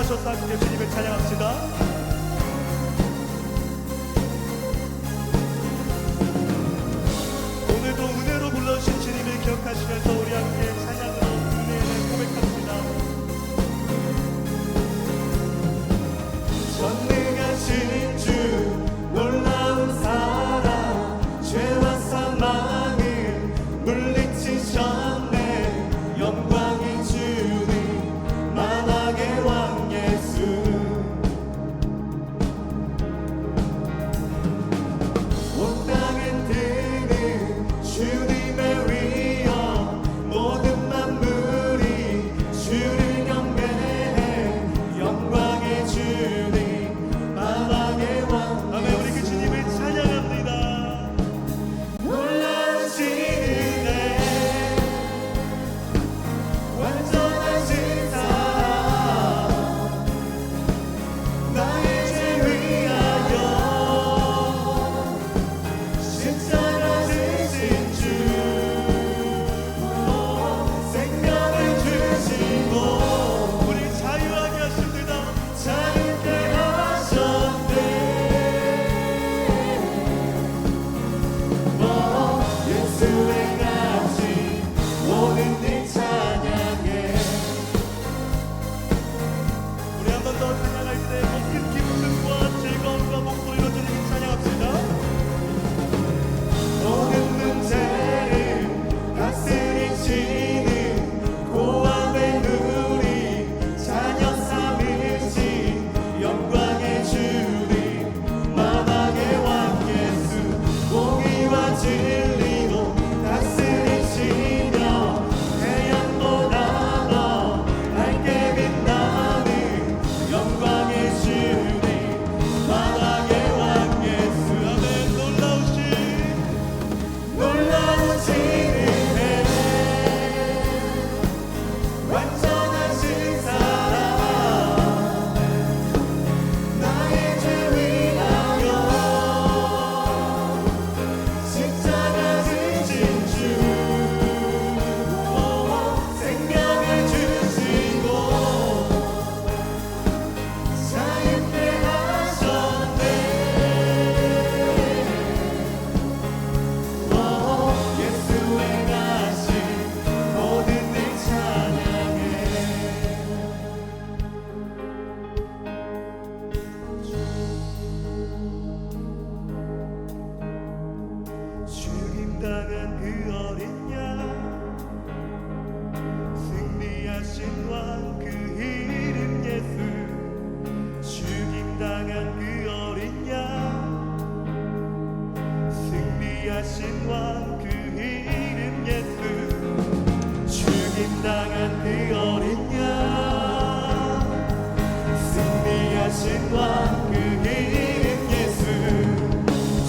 일어나셔서 함께 주님을 찬양합시다. 오늘도 은혜로 불러주신 주님을 기억하시면서 우리 함께 찬양으로 은혜를 고백합니다. 전능하신 주 놀라운 사랑 죄와 사망을 물리치셨네. 영광이 주님 만왕의 왕 예수. 온 땅은 드는 주님의 위엄. 모든 만물이 주를 경배해. 영광의 주님 만왕의 왕. 아멘. 우리 그 주님을 찬양합니다. 놀라우신 은혜 완전하신 사랑 나의 죄 위하여 십자가 지신 주 생명을 주시고 우리 자유하게 하십니다. 자유케 하셨네. 예수의 값이 모든 일 찬양해. 우리 한 번 더 찬양할 때 큰 기쁨과 즐거움과 목소리로 주님을 찬양합시다. 모든 문제를 다스리시는 고아의 누리 자녀 삼으신 영광의 주님 만왕의 왕 예수. 공의와 진리로 다스리시며 태양보다 더 밝게 빛나는 영광의 주님 만왕의 왕 예수. 아멘. 놀라우신 은혜 완전하신 사랑 나의 죄 위하여 십자가 지신 주 생명을 주시고 자유케 하셨네. 예수의 가신 모든 일 찬양해. 죽임당한 그 어린 양 승리하신 왕 그 이름 예수. 죽임당한 그 어린 양 승리하신 왕 그 이름 예수. 죽임당한 그 어린 양 승리하신 왕 그 이름 예수.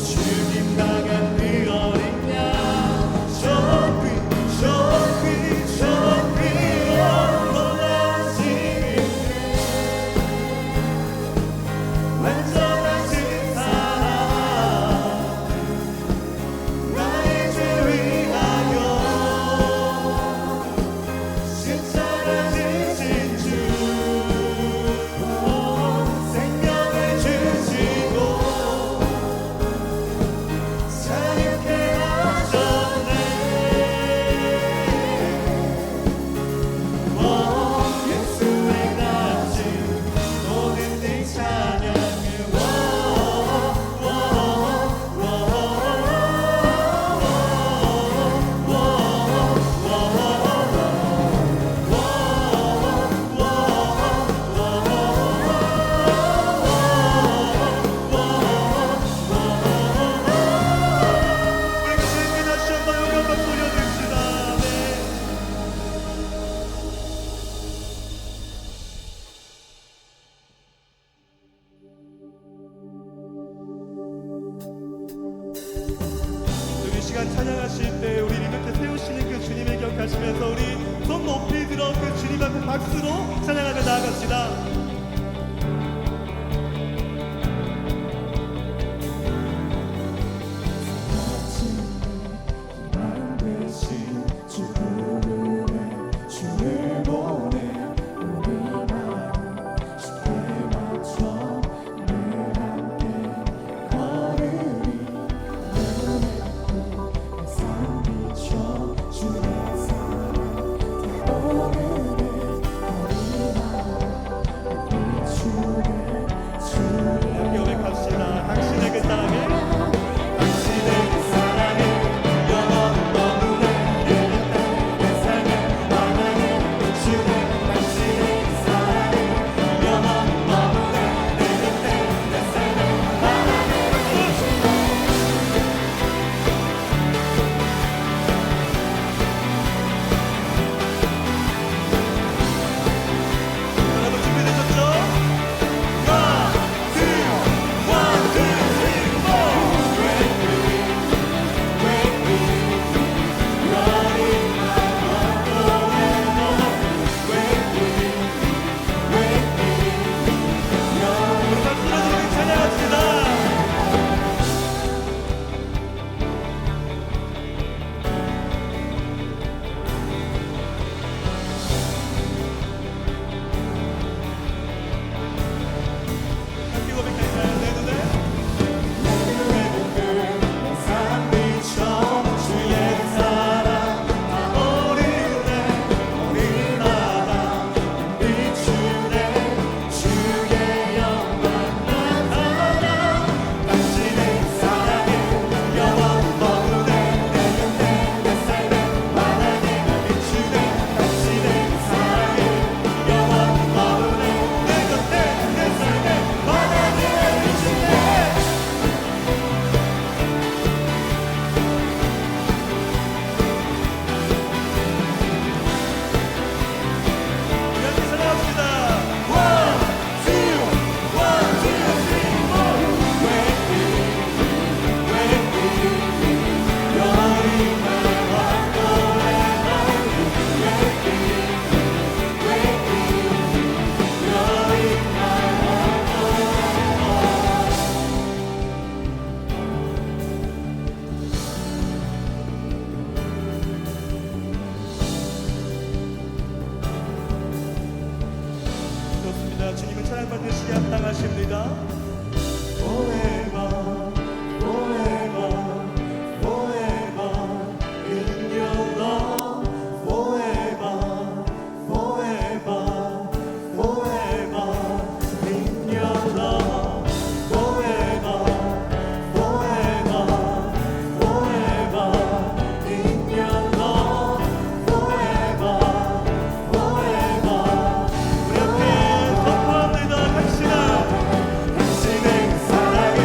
죽임당한 그 어린 양 저귀 놀라우신 은혜 완전하신 사랑 나의 죄 위하여 십자가 지신 주 생명을 주시고 자유케 하셨네. 예수의 가신 모든 일 찬양해. 우리 그 주님께 다시 한번 여기 한번 돌려드립시다. 네. 이 시간 찬양하실 때 우리 곁에 세우시는 그 주님을 기억하시면서 우리 손 높이 들어 그 주님 앞에 박수로 찬양하며 나아갑시다. 주를 보내 우리 마음 합당하십니다. 주님은 찬양받으시기 합당하십니다. Forever, forever, forever in your love. Forever, forever, forever in your love. Forever, forever, forever in your love. Forever, forever. 우리 함께 선포합니다. 당신은 당신의 사랑을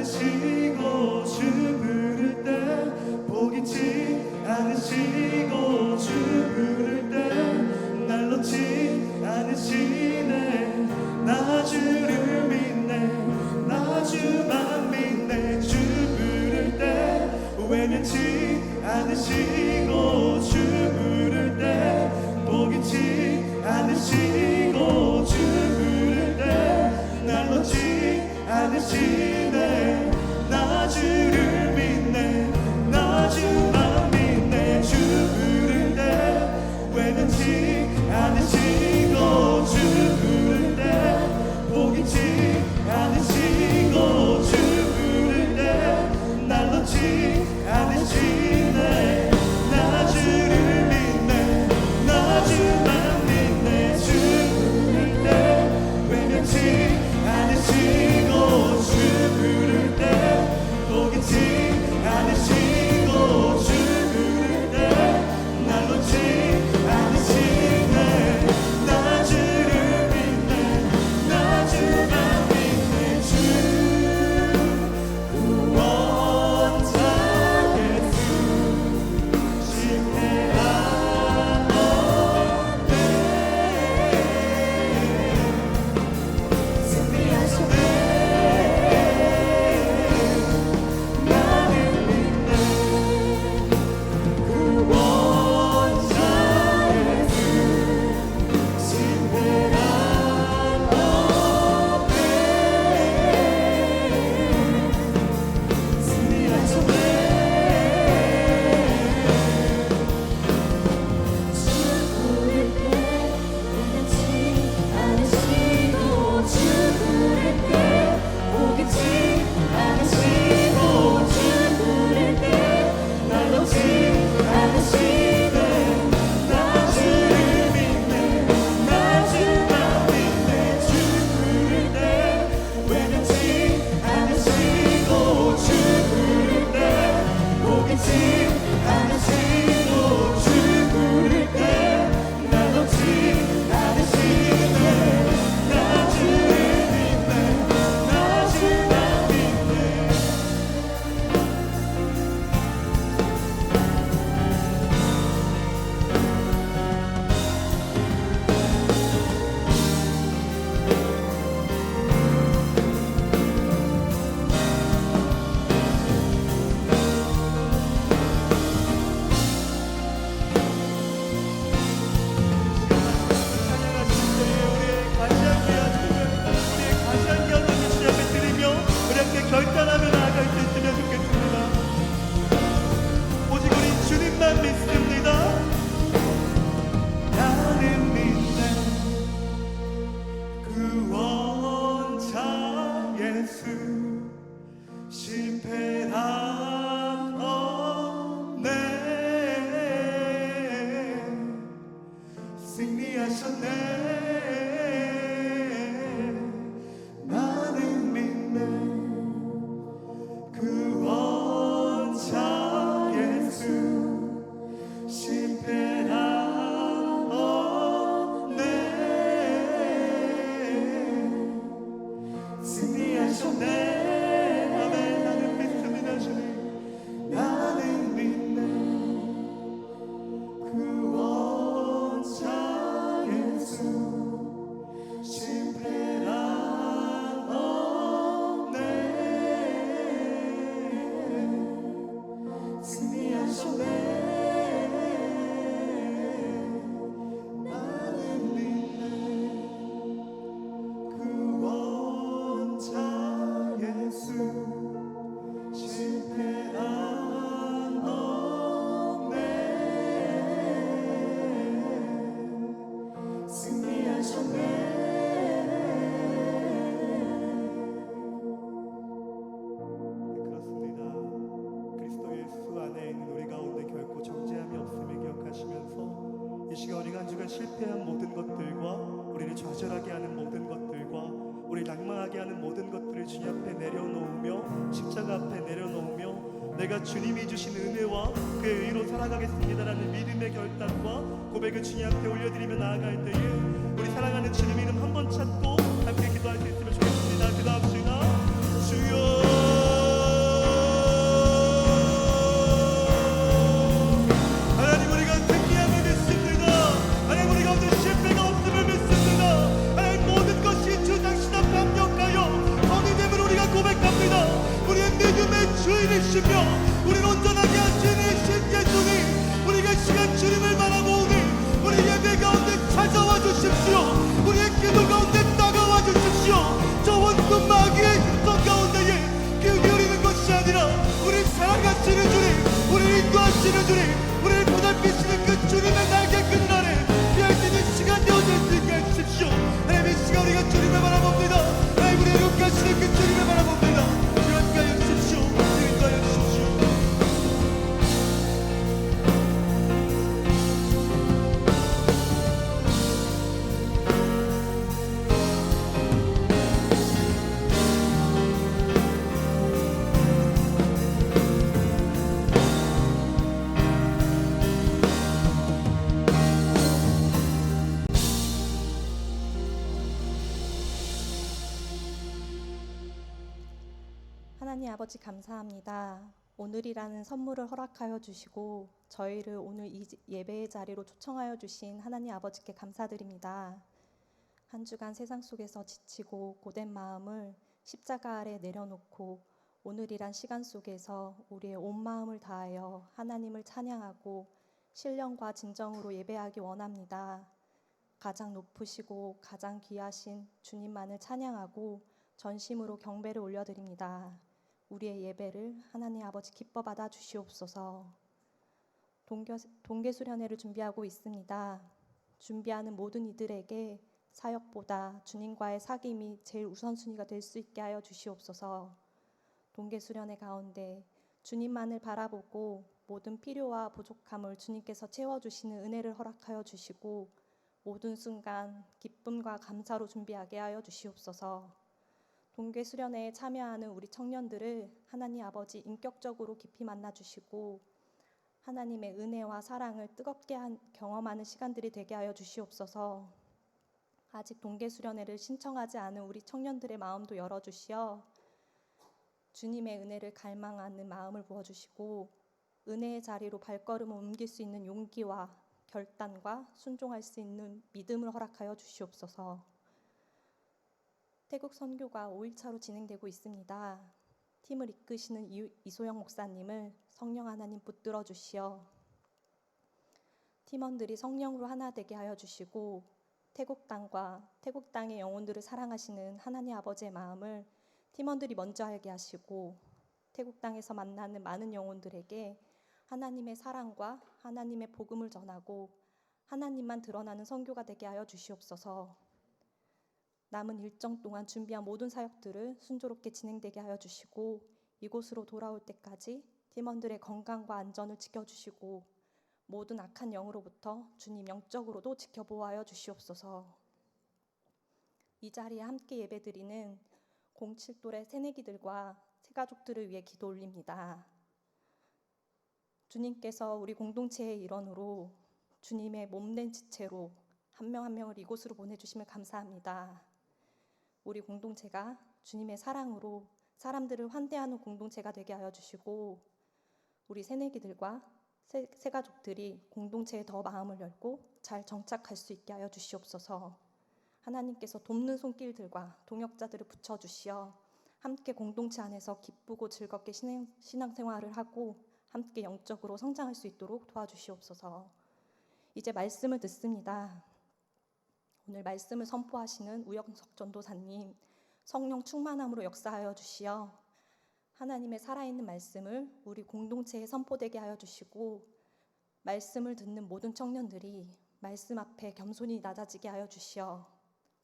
않으시고 주 부를 때 포기치 않으시고 주 부를 때 날 놓지 않으시네 나 주를 믿네 나 주만 믿네 주 부를 때 외면치 않으시고 주 부를 때 포기치 않으시고 주 부를 때 날 놓지 않으시네 나 주를 믿네 나 주만 믿네 주 부를 때 외면치 않으시고 주 부를 때 포기치 않으시고 주 부를 때 날 놓지 않으시네 나 주를 믿네 나 주만 믿네 주 부를 때 외면치 않으시고 주 부를 때 포기치 않으시고 주 부를 때 날 놓지 않으시네 나 주를 믿네 나 주만 믿네 주 구원자 예수 심해한 언니 승리하셨네 나는 믿네 구원자 예수 심해한 언니 승리하셨네 주 부를 때 포기치 않으시고 주 부를 때 포기치 않으시고 주 부를 때 날 놓지 않으시네 나 주를 믿네 나 주만 믿네 주 부를 때 외면치 않으시고 주 부를 때 포기치 않으시고 주 부를 때 날 놓지 않으시네 나 주를 믿네 나 주만 믿네 찬양하실 때에 우리의 가시한 기한 주님 앞에 드리며 우리 함께 결단하며 나아갈 수 있으면 좋겠습니다. 오직 우리 주님만 믿습니다. 나는 믿네 구원자 예수 심패한 없네 승리하셨네 나는 믿네 구원자 예수 심패한 없네 승리하셨네 아멘 나는 믿습니다 주님 나는 믿네 구원자 예수 심패한 없네 승리하셨네 나는 믿네 구원자 예수 심패한 없네 승리하셨네 그렇습니다. 그리스도 예수 안에 있는 우리 가운데 결코 정죄함이 없음을 기억하시면서 이 시간 우리가 한 주간 실패한 모든 것들과 우리를 좌절하게 하는 모든 것들과 우리를 낭망하게 하는 모든 것들을 주님 앞에 내려놓으며 십자가 앞에 내려놓으며 내가 주님이 주신 은혜와 그 의로 살아가겠습니다라는 믿음의 결단과 고백을 주님 앞에 올려드리며 나아갈 때에 우리 사랑하는 주님 이름 한 번 찾고 함께 기도할 수 있으면 좋겠습니다. 기도합시다. 주여 하나님 아버지 감사합니다. 오늘이라는 선물을 허락하여 주시고 저희를 오늘 이 예배의 자리로 초청하여 주신 하나님 아버지께 감사드립니다. 한 주간 세상 속에서 지치고 고된 마음을 십자가 아래 내려놓고 오늘이란 시간 속에서 우리의 온 마음을 다하여 하나님을 찬양하고 신령과 진정으로 예배하기 원합니다. 가장 높으시고 가장 귀하신 주님만을 찬양하고 전심으로 경배를 올려드립니다. 우리의 예배를 하나님 아버지 기뻐 받아 주시옵소서. 동계수련회를 준비하고 있습니다. 준비하는 모든 이들에게 사역보다 주님과의 사귐이 제일 우선순위가 될 수 있게 하여 주시옵소서. 동계수련회 가운데 주님만을 바라보고 모든 필요와 부족함을 주님께서 채워주시는 은혜를 허락하여 주시고 모든 순간 기쁨과 감사로 준비하게 하여 주시옵소서. 동계수련회에 참여하는 우리 청년들을 하나님 아버지 인격적으로 깊이 만나주시고 하나님의 은혜와 사랑을 뜨겁게 경험하는 시간들이 되게 하여 주시옵소서. 아직 동계수련회를 신청하지 않은 우리 청년들의 마음도 열어주시어 주님의 은혜를 갈망하는 마음을 부어주시고 은혜의 자리로 발걸음을 옮길 수 있는 용기와 결단과 순종할 수 있는 믿음을 허락하여 주시옵소서. 태국 선교가 5일차로 진행되고 있습니다. 팀을 이끄시는 이소영 목사님을 성령 하나님 붙들어 주시어 팀원들이 성령으로 하나 되게 하여 주시고 태국 땅과 태국 땅의 영혼들을 사랑하시는 하나님 아버지의 마음을 팀원들이 먼저 알게 하시고 태국 땅에서 만나는 많은 영혼들에게 하나님의 사랑과 하나님의 복음을 전하고 하나님만 드러나는 선교가 되게 하여 주시옵소서. 남은 일정 동안 준비한 모든 사역들을 순조롭게 진행되게 하여 주시고 이곳으로 돌아올 때까지 팀원들의 건강과 안전을 지켜주시고 모든 악한 영으로부터 주님 영적으로도 지켜보호하여 주시옵소서. 이 자리에 함께 예배드리는 07돌의 새내기들과 새가족들을 위해 기도 올립니다. 주님께서 우리 공동체의 일원으로 주님의 몸된 지체로 한 명 한 명을 이곳으로 보내주심을 감사합니다. 우리 공동체가 주님의 사랑으로 사람들을 환대하는 공동체가 되게 하여 주시고 우리 새내기들과 새가족들이 공동체에 더 마음을 열고 잘 정착할 수 있게 하여 주시옵소서. 하나님께서 돕는 손길들과 동역자들을 붙여주시어 함께 공동체 안에서 기쁘고 즐겁게 신앙생활을 하고 함께 영적으로 성장할 수 있도록 도와주시옵소서. 이제 말씀을 듣습니다. 오늘 말씀을 선포하시는 우영석 전도사님, 성령 충만함으로 역사하여 주시어 하나님의 살아있는 말씀을 우리 공동체에 선포되게 하여 주시고 말씀을 듣는 모든 청년들이 말씀 앞에 겸손히 낮아지게 하여 주시어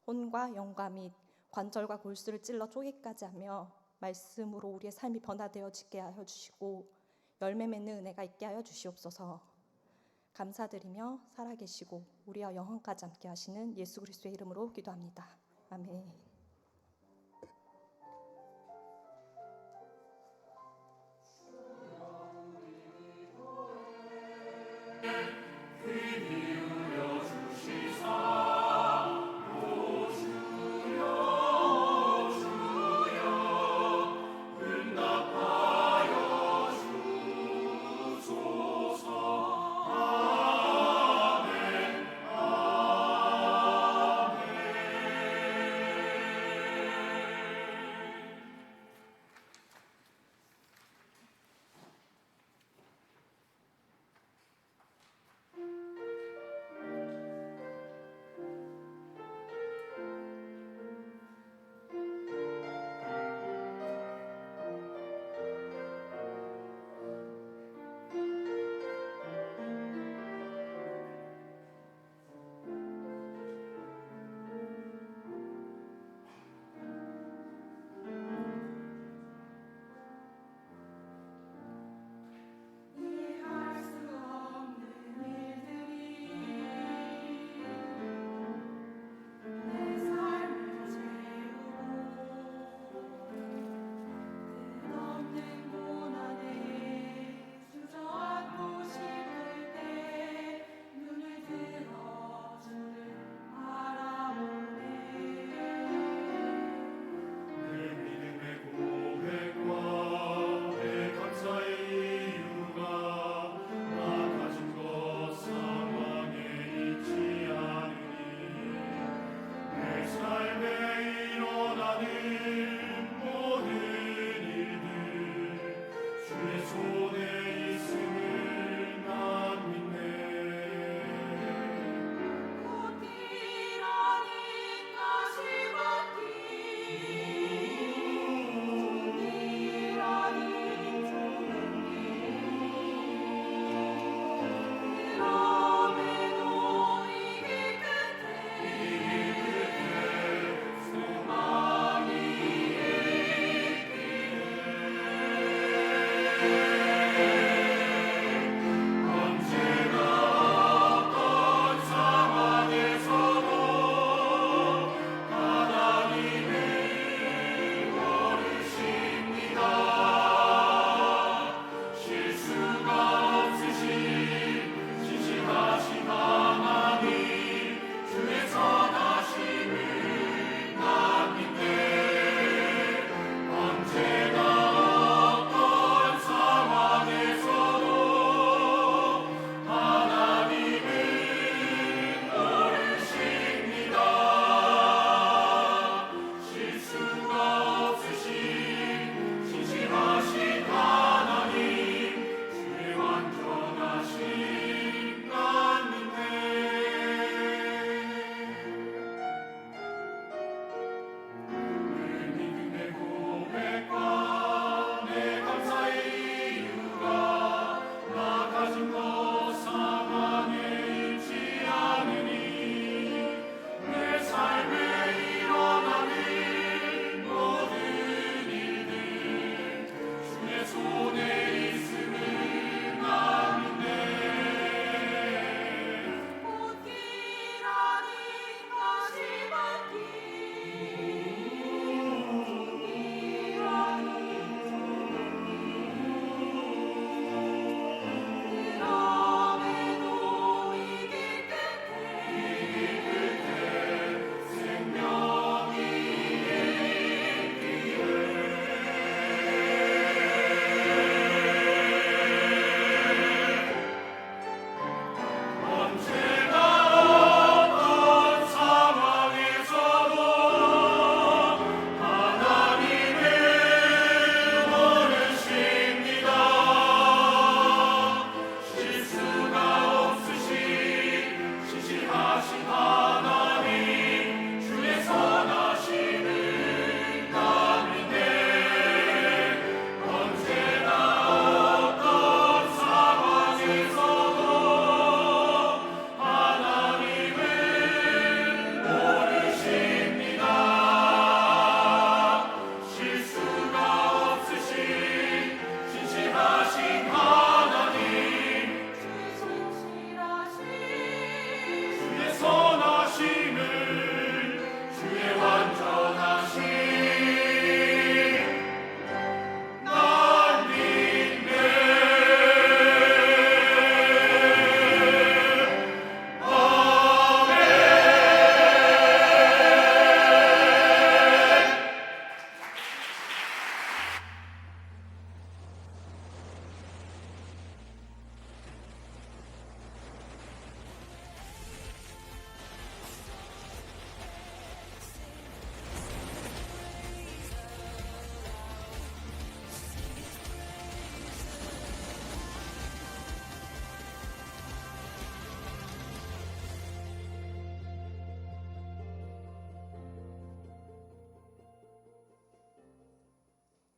혼과 영과 및 관절과 골수를 찔러 쪼개까지 하며 말씀으로 우리의 삶이 변화되어지게 하여 주시고 열매 맺는 은혜가 있게 하여 주시옵소서. 감사드리며 살아계시고 우리와 영원까지 함께 하시는 예수 그리스도의 이름으로 기도합니다. 아멘.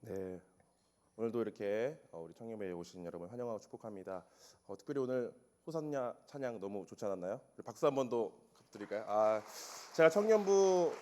네, 오늘도 이렇게 우리 청년회에 오신 여러분 환영하고 축복합니다. 특별히 오늘 호산나 찬양 너무 좋지 않았나요? 박수 한 번 더 드릴까요? 제가 청년부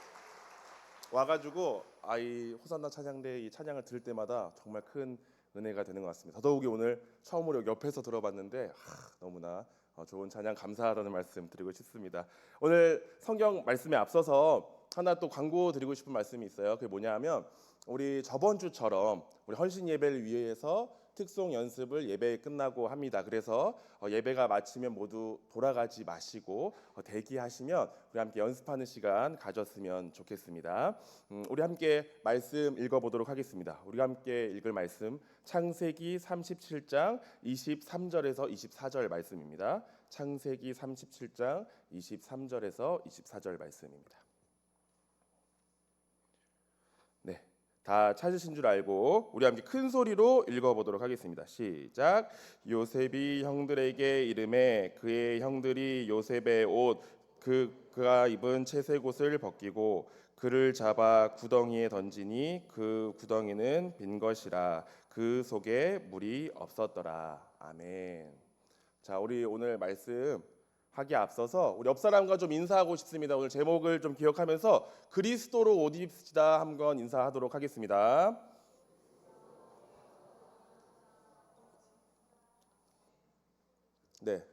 와가지고 이 호산나 찬양대 이 찬양을 들을 때마다 정말 큰 은혜가 되는 것 같습니다. 더더욱이 오늘 처음으로 여기 옆에서 들어봤는데 너무나 좋은 찬양 감사하다는 말씀 드리고 싶습니다. 오늘 성경 말씀에 앞서서 하나 또 광고 드리고 싶은 말씀이 있어요. 그게 뭐냐 하면 우리 저번 주처럼 우리 헌신 예배를 위해서 특송 연습을 예배 끝나고 합니다. 그래서 예배가 마치면 모두 돌아가지 마시고 대기하시면 우리 함께 연습하는 시간 가졌으면 좋겠습니다. 우리 함께 말씀 읽어보도록 하겠습니다. 우리가 함께 읽을 말씀 창세기 37장 23절에서 24절 말씀입니다. 창세기 37장 23절에서 24절 말씀입니다. 네. 다 찾으신 줄 알고 우리 함께 큰 소리로 읽어보도록 하겠습니다. 시작. 요셉이 형들에게 이르매 그의 형들이 요셉의 옷 그가 입은 채색 옷을 벗기고 그를 잡아 구덩이에 던지니 그 구덩이는 빈 것이라 그 속에 물이 없었더라. 아멘. 자, 우리 오늘 말씀 하기 앞서서 우리 옆 사람과 좀 인사하고 싶습니다. 오늘 제목을 좀 기억하면서 그리스도로 옷 입읍시다 한번 인사하도록 하겠습니다. 네,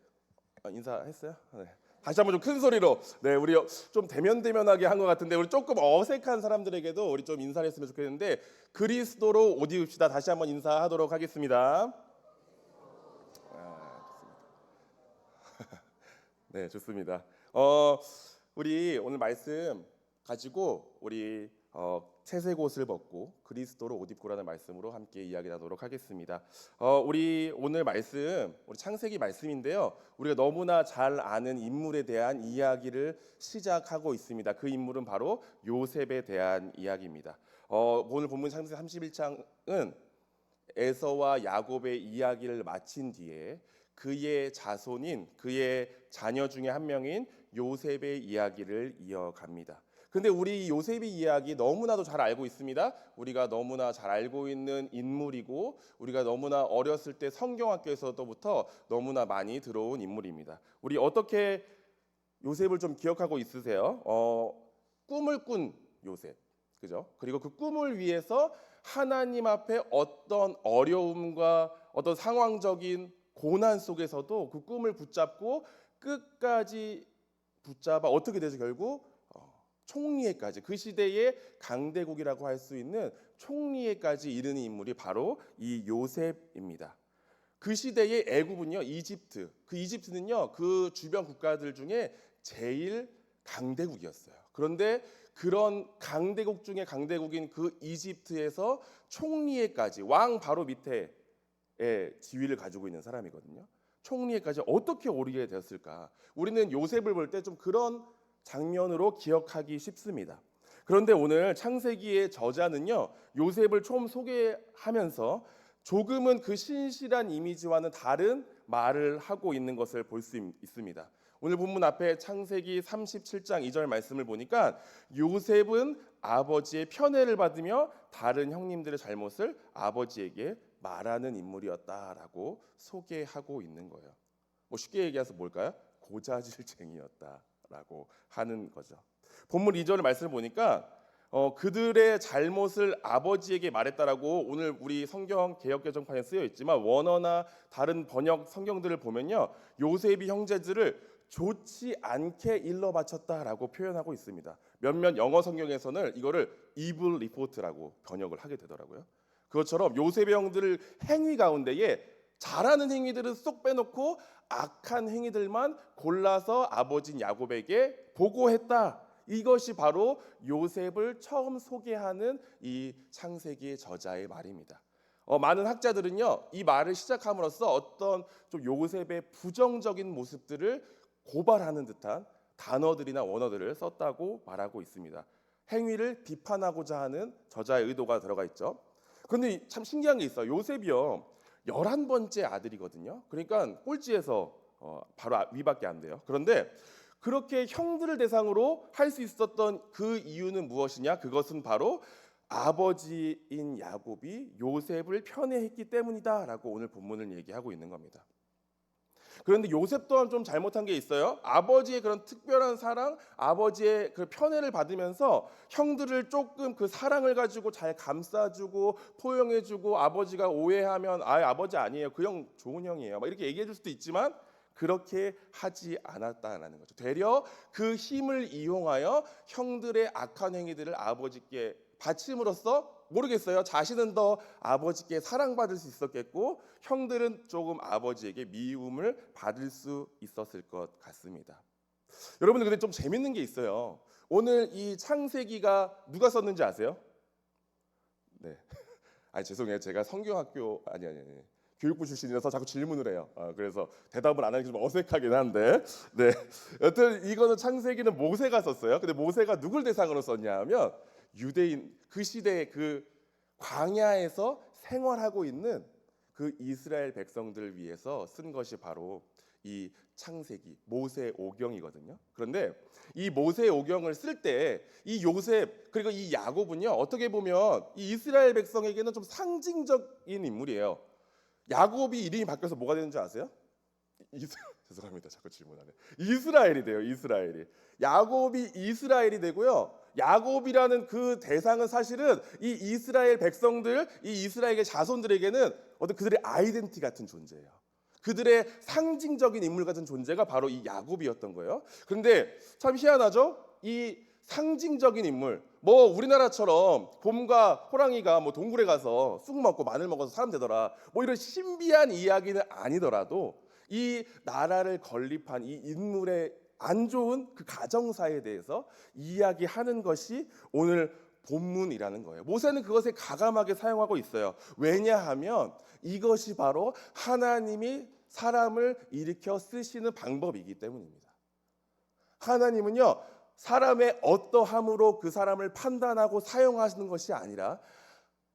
인사했어요? 네. 다시 한번 좀 큰 소리로. 네, 우리 좀 대면대면하게 한 것 같은데 우리 조금 어색한 사람들에게도 우리 좀 인사를 했으면 좋겠는데 그리스도로 옷 입읍시다. 다시 한번 인사하도록 하겠습니다. 네, 좋습니다. 우리 오늘 말씀 가지고 우리 채색 옷을 벗고 그리스도로 옷 입고라는 말씀으로 함께 이야기 나누도록 하겠습니다. 우리 오늘 말씀 우리 창세기 말씀인데요. 우리가 너무나 잘 아는 인물에 대한 이야기를 시작하고 있습니다. 그 인물은 바로 요셉에 대한 이야기입니다. 오늘 본문 창세기 31장은 에서와 야곱의 이야기를 마친 뒤에 그의 자손인 그의 자녀 중에 한 명인 요셉의 이야기를 이어갑니다. 근데 우리 요셉의 이야기 너무나도 잘 알고 있습니다. 우리가 너무나 잘 알고 있는 인물이고 우리가 너무나 어렸을 때 성경학교에서부터 너무나 많이 들어온 인물입니다. 우리 어떻게 요셉을 좀 기억하고 있으세요? 꿈을 꾼 요셉, 그죠? 그리고 그 꿈을 위해서 하나님 앞에 어떤 어려움과 어떤 상황적인 고난 속에서도 그 꿈을 붙잡고 끝까지 붙잡아 어떻게 돼서 결국 총리에까지 그 시대의 강대국이라고 할 수 있는 총리에까지 이르는 인물이 바로 이 요셉입니다. 그 시대의 애굽은요 이집트, 그 이집트는요 그 주변 국가들 중에 제일 강대국이었어요. 그런데 그런 강대국 중에 강대국인 그 이집트에서 총리에까지 왕 바로 밑에 지위를 가지고 있는 사람이거든요. 총리에까지 어떻게 오르게 되었을까? 우리는 요셉을 볼 때 좀 그런 장면으로 기억하기 쉽습니다. 그런데 오늘 창세기의 저자는요 요셉을 좀 소개하면서 조금은 그 신실한 이미지와는 다른 말을 하고 있는 것을 볼 수 있습니다. 오늘 본문 앞에 창세기 37장 2절 말씀을 보니까 요셉은 아버지의 편애를 받으며 다른 형님들의 잘못을 아버지에게 말하는 인물이었다라고 소개하고 있는 거예요. 뭐 쉽게 얘기해서 뭘까요? 고자질쟁이였다라고 하는 거죠. 본문 2절 말씀을 보니까 그들의 잘못을 아버지에게 말했다라고 오늘 우리 성경 개역개정판에 쓰여 있지만 원어나 다른 번역 성경들을 보면요, 요셉이 형제들을 좋지 않게 일러 바쳤다라고 표현하고 있습니다. 몇몇 영어 성경에서는 이거를 evil report라고 번역을 하게 되더라고요. 그것처럼 요셉의 형들을 행위 가운데에 잘하는 행위들은 쏙 빼놓고 악한 행위들만 골라서 아버지인 야곱에게 보고했다. 이것이 바로 요셉을 처음 소개하는 이 창세기의 저자의 말입니다. 많은 학자들은요, 이 말을 시작함으로써 어떤 좀 요셉의 부정적인 모습들을 고발하는 듯한 단어들이나 원어들을 썼다고 말하고 있습니다. 행위를 비판하고자 하는 저자의 의도가 들어가 있죠. 그런데 참 신기한 게 있어요. 요셉이요, 11번째 아들이거든요. 그러니까 꼴찌에서 바로 위밖에 안 돼요. 그런데 그렇게 형들을 대상으로 할 수 있었던 그 이유는 무엇이냐? 그것은 바로 아버지인 야곱이 요셉을 편애했기 때문이다라고 오늘 본문을 얘기하고 있는 겁니다. 그런데 요셉 또한 좀 잘못한 게 있어요. 아버지의 그런 특별한 사랑, 아버지의 그 편애를 받으면서 형들을 조금 그 사랑을 가지고 잘 감싸주고 포용해주고, 아버지가 오해하면 아버지 아니에요, 그 형 좋은 형이에요, 막 이렇게 얘기해줄 수도 있지만 그렇게 하지 않았다라는 거죠. 되려 그 힘을 이용하여 형들의 악한 행위들을 아버지께 바침으로써 모르겠어요, 자신은 더 아버지께 사랑받을 수 있었겠고 형들은 조금 아버지에게 미움을 받을 수 있었을 것 같습니다. 여러분들, 근데 좀 재밌는 게 있어요. 오늘 이 창세기가 누가 썼는지 아세요? 네. 죄송해요. 제가 성경학교 아니 교육부 출신이라서 자꾸 질문을 해요. 그래서 대답을 안 하는 게 좀 어색하긴 한데, 네. 여튼 이거는 창세기는 모세가 썼어요. 근데 모세가 누굴 대상으로 썼냐 하면 유대인, 그 시대의 그 광야에서 생활하고 있는 그 이스라엘 백성들을 위해서 쓴 것이 바로 이 창세기, 모세오경이거든요. 그런데 이 모세오경을 쓸 때 이 요셉 그리고 이 야곱은요, 어떻게 보면 이 이스라엘 백성에게는 좀 상징적인 인물이에요. 야곱이 이름이 바뀌어서 뭐가 되는 줄 아세요? 죄송합니다. 자꾸 질문하네. 이스라엘이 돼요. 이스라엘이. 야곱이 이스라엘이 되고요. 야곱이라는 그 대상은 사실은 이 이스라엘 백성들, 이 이스라엘의 자손들에게는 어떤 그들의 아이덴티 같은 존재예요. 그들의 상징적인 인물 같은 존재가 바로 이 야곱이었던 거예요. 그런데 참 희한하죠? 이 상징적인 인물, 뭐 우리나라처럼 곰과 호랑이가 뭐 동굴에 가서 쑥 먹고 마늘 먹어서 사람 되더라, 뭐 이런 신비한 이야기는 아니더라도 이 나라를 건립한 이 인물의 안 좋은 그 가정사에 대해서 이야기하는 것이 오늘 본문이라는 거예요. 모세는 그것을 가감하게 사용하고 있어요. 왜냐하면 이것이 바로 하나님이 사람을 일으켜 쓰시는 방법이기 때문입니다. 하나님은요, 사람의 어떠함으로 그 사람을 판단하고 사용하시는 것이 아니라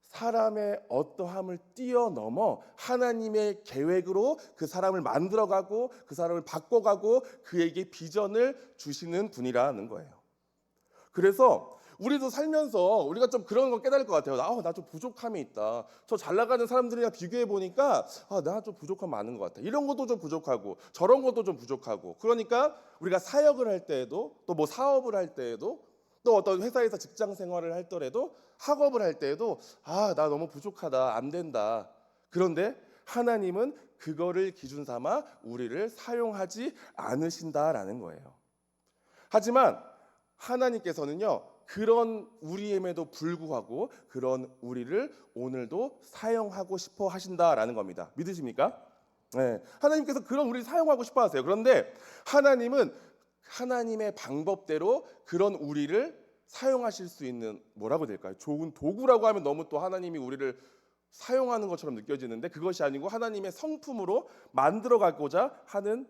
사람의 어떠함을 뛰어넘어 하나님의 계획으로 그 사람을 만들어가고 그 사람을 바꿔가고 그에게 비전을 주시는 분이라는 거예요. 그래서 우리도 살면서 우리가 좀 그런 거 깨달을 것 같아요. 나 좀 부족함이 있다. 저 잘 나가는 사람들이랑 비교해 보니까 나 좀 부족함 많은 것 같아. 이런 것도 좀 부족하고 저런 것도 좀 부족하고. 그러니까 우리가 사역을 할 때에도, 또 뭐 사업을 할 때에도, 또 어떤 회사에서 직장 생활을 할 때에도, 학업을 할 때에도 나 너무 부족하다, 안 된다. 그런데 하나님은 그거를 기준 삼아 우리를 사용하지 않으신다라는 거예요. 하지만 하나님께서는요, 그런 우리임에도 불구하고 그런 우리를 오늘도 사용하고 싶어 하신다라는 겁니다. 믿으십니까? 네. 하나님께서 그런 우리를 사용하고 싶어 하세요. 그런데 하나님은 하나님의 방법대로 그런 우리를 사용하실 수 있는, 뭐라고 될까요? 좋은 도구라고 하면 너무 또 하나님이 우리를 사용하는 것처럼 느껴지는데, 그것이 아니고 하나님의 성품으로 만들어 가고자 하는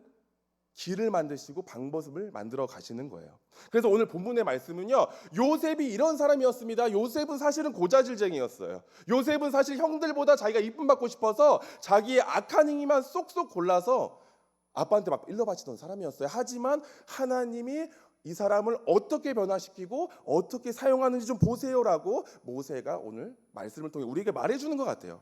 길을 만드시고 방법을 만들어 가시는 거예요. 그래서 오늘 본문의 말씀은요, 요셉이 이런 사람이었습니다. 요셉은 사실은 고자질쟁이였어요. 요셉은 사실 형들보다 자기가 이쁨 받고 싶어서 자기의 악한 행위만 쏙쏙 골라서 아빠한테 막 일러바치던 사람이었어요. 하지만 하나님이 이 사람을 어떻게 변화시키고 어떻게 사용하는지 좀 보세요라고 모세가 오늘 말씀을 통해 우리에게 말해주는 것 같아요.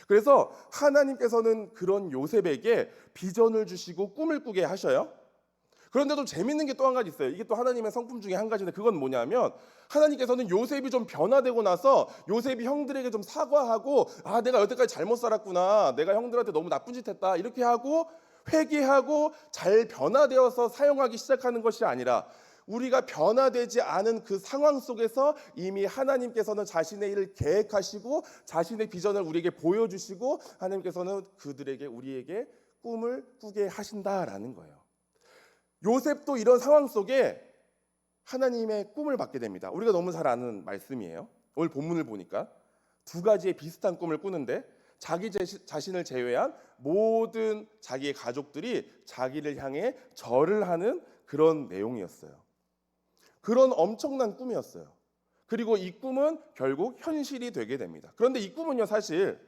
그래서 하나님께서는 그런 요셉에게 비전을 주시고 꿈을 꾸게 하셔요. 그런데도 재밌는 게 또 한 가지 있어요. 이게 또 하나님의 성품 중에 한 가지인데, 그건 뭐냐면 하나님께서는 요셉이 좀 변화되고 나서 요셉이 형들에게 좀 사과하고, 아 내가 여태까지 잘못 살았구나, 내가 형들한테 너무 나쁜 짓 했다, 이렇게 하고 회개하고 잘 변화되어서 사용하기 시작하는 것이 아니라, 우리가 변화되지 않은 그 상황 속에서 이미 하나님께서는 자신의 일을 계획하시고 자신의 비전을 우리에게 보여주시고 하나님께서는 그들에게, 우리에게 꿈을 꾸게 하신다라는 거예요. 요셉도 이런 상황 속에 하나님의 꿈을 받게 됩니다. 우리가 너무 잘 아는 말씀이에요. 오늘 본문을 보니까 두 가지의 비슷한 꿈을 꾸는데, 자기 자신을 제외한 모든 자기의 가족들이 자기를 향해 절을 하는 그런 내용이었어요. 그런 엄청난 꿈이었어요. 그리고 이 꿈은 결국 현실이 되게 됩니다. 그런데 이 꿈은요, 사실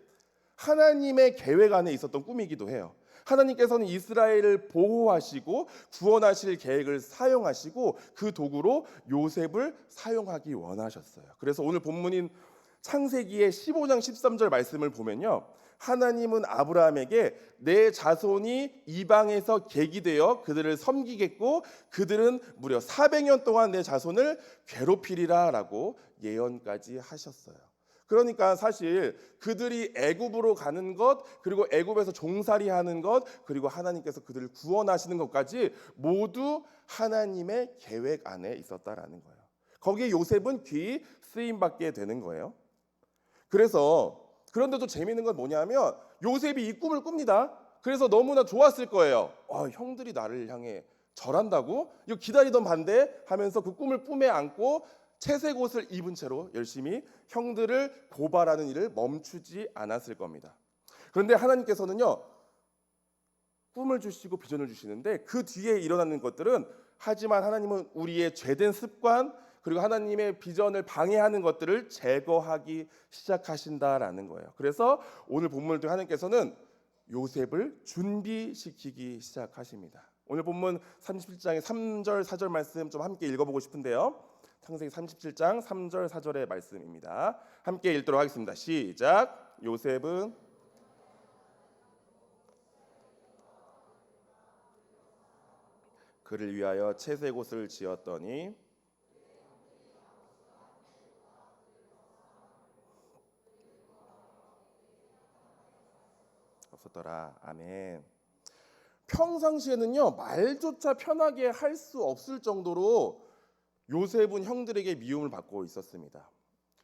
하나님의 계획 안에 있었던 꿈이기도 해요. 하나님께서는 이스라엘을 보호하시고 구원하실 계획을 사용하시고 그 도구로 요셉을 사용하기 원하셨어요. 그래서 오늘 본문인 창세기의 15장 13절 말씀을 보면요, 하나님은 아브라함에게 내 자손이 이방에서 계기되어 그들을 섬기겠고 그들은 무려 400년 동안 내 자손을 괴롭히리라 라고 예언까지 하셨어요. 그러니까 사실 그들이 애굽으로 가는 것, 그리고 애굽에서 종살이 하는 것, 그리고 하나님께서 그들을 구원하시는 것까지 모두 하나님의 계획 안에 있었다라는 거예요. 거기에 요셉은 귀 쓰임 받게 되는 거예요. 그런데도 재미있는 건 뭐냐면 요셉이 이 꿈을 꿉니다. 그래서 너무나 좋았을 거예요. 형들이 나를 향해 절한다고? 이거 기다리던 반대 하면서 그 꿈을 꿈에 안고 채색 옷을 입은 채로 열심히 형들을 고발하는 일을 멈추지 않았을 겁니다. 그런데 하나님께서는요, 꿈을 주시고 비전을 주시는데 그 뒤에 일어나는 것들은, 하지만 하나님은 우리의 죄된 습관, 그리고 하나님의 비전을 방해하는 것들을 제거하기 시작하신다라는 거예요. 그래서 오늘 본문을 통해 하나님께서는 요셉을 준비시키기 시작하십니다. 오늘 본문 37장의 3절 4절 말씀 좀 함께 읽어보고 싶은데요. 창세기 37장 3절 4절의 말씀입니다. 함께 읽도록 하겠습니다. 시작. 요셉은 그를 위하여 채색 옷을 지었더니 없었더라. 아멘. 평상시에는요, 말조차 편하게 할 수 없을 정도로 요셉은 형들에게 미움을 받고 있었습니다.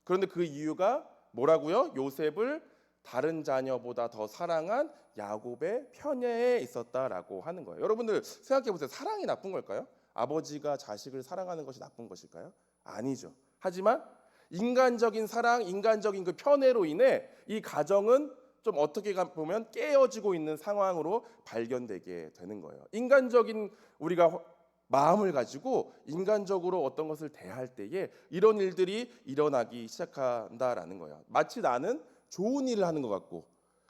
그런데 그 이유가 뭐라고요? 요셉을 다른 자녀보다 더 사랑한 야곱의 편애에 있었다라고 하는 거예요. 여러분들 생각해 보세요. 사랑이 나쁜 걸까요? 아버지가 자식을 사랑하는 것이 나쁜 것일까요? 아니죠. 하지만 인간적인 사랑, 인간적인 그 편애로 인해 이 가정은 좀 어떻게 보면 깨어지고 있는 상황으로 발견되게 되는 거예요. 인간적인 우리가 마음을 가지고 인간적으로 어떤 것을 대할 때에 이런 일들이 일어나기 시작한다라는 거예요. 마치 나는 좋은 일을 하는 것 같고,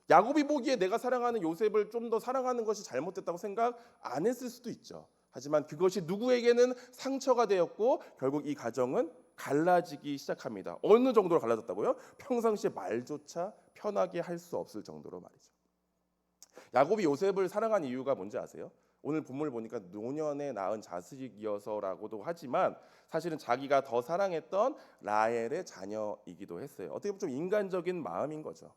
야곱이 보기에 내가 사랑하는 요셉을 좀 더 사랑하는 것이 잘못됐다고 생각 안 했을 수도 있죠. 하지만 그것이 누구에게는 상처가 되었고 결국 이 가정은 갈라지기 시작합니다. 어느 정도로 갈라졌다고요? 평상시에 말조차 편하게 할 수 없을 정도로 말이죠. 야곱이 요셉을 사랑한 이유가 뭔지 아세요? 오늘 본문을 보니까 노년에 낳은 자식이어서라고도 하지만 사실은 자기가 더 사랑했던 라헬의 자녀이기도 했어요. 어떻게 보면 좀 인간적인 마음인 거죠.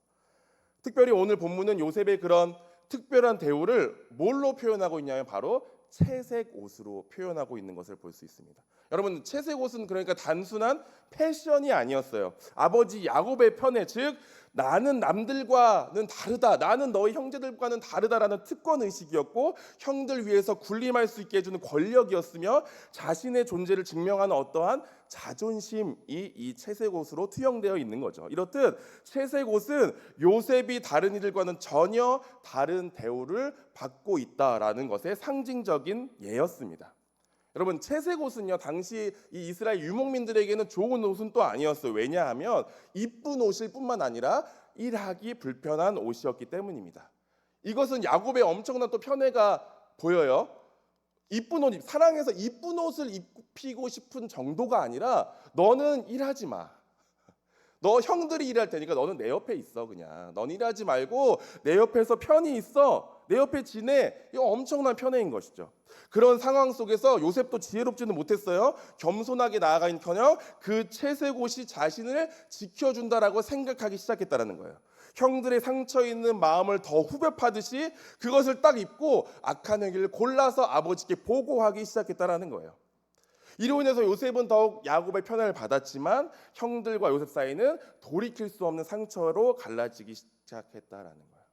특별히 오늘 본문은 요셉의 그런 특별한 대우를 뭘로 표현하고 있냐면 바로 채색 옷으로 표현하고 있는 것을 볼 수 있습니다. 여러분, 채색 옷은 그러니까 단순한 패션이 아니었어요. 아버지 야곱의 편애, 즉 나는 남들과는 다르다, 나는 너희 형제들과는 다르다라는 특권 의식이었고 형들 위해서 군림할 수 있게 해주는 권력이었으며 자신의 존재를 증명하는 어떠한 자존심이 이 채색 옷으로 투영되어 있는 거죠. 이렇듯 채색 옷은 요셉이 다른 이들과는 전혀 다른 대우를 받고 있다라는 것의 상징적인 예였습니다. 여러분, 채색 옷은요, 당시 이 이스라엘 유목민들에게는 좋은 옷은 또 아니었어요. 왜냐하면 이쁜 옷일 뿐만 아니라 일하기 불편한 옷이었기 때문입니다. 이것은 야곱의 엄청난 또 편애가 보여요? 이쁜 옷, 사랑해서 이쁜 옷을 입히고 싶은 정도가 아니라 너는 일하지 마. 너 형들이 일할 테니까 너는 내 옆에 있어. 그냥 넌 일하지 말고 내 옆에서 편히 있어. 내 옆에 지내. 이거 엄청난 편애인 것이죠. 그런 상황 속에서 요셉도 지혜롭지는 못했어요. 겸손하게 나아가긴커녕 그 채색옷이 자신을 지켜준다라고 생각하기 시작했다라는 거예요. 형들의 상처 있는 마음을 더 후벼 파듯이 그것을 딱 입고 악한 행위를 골라서 아버지께 보고하기 시작했다라는 거예요. 이로 인해서 요셉은 더욱 야곱의 편애를 받았지만 형들과 요셉 사이는 돌이킬 수 없는 상처로 갈라지기 시작했다라는 거예요.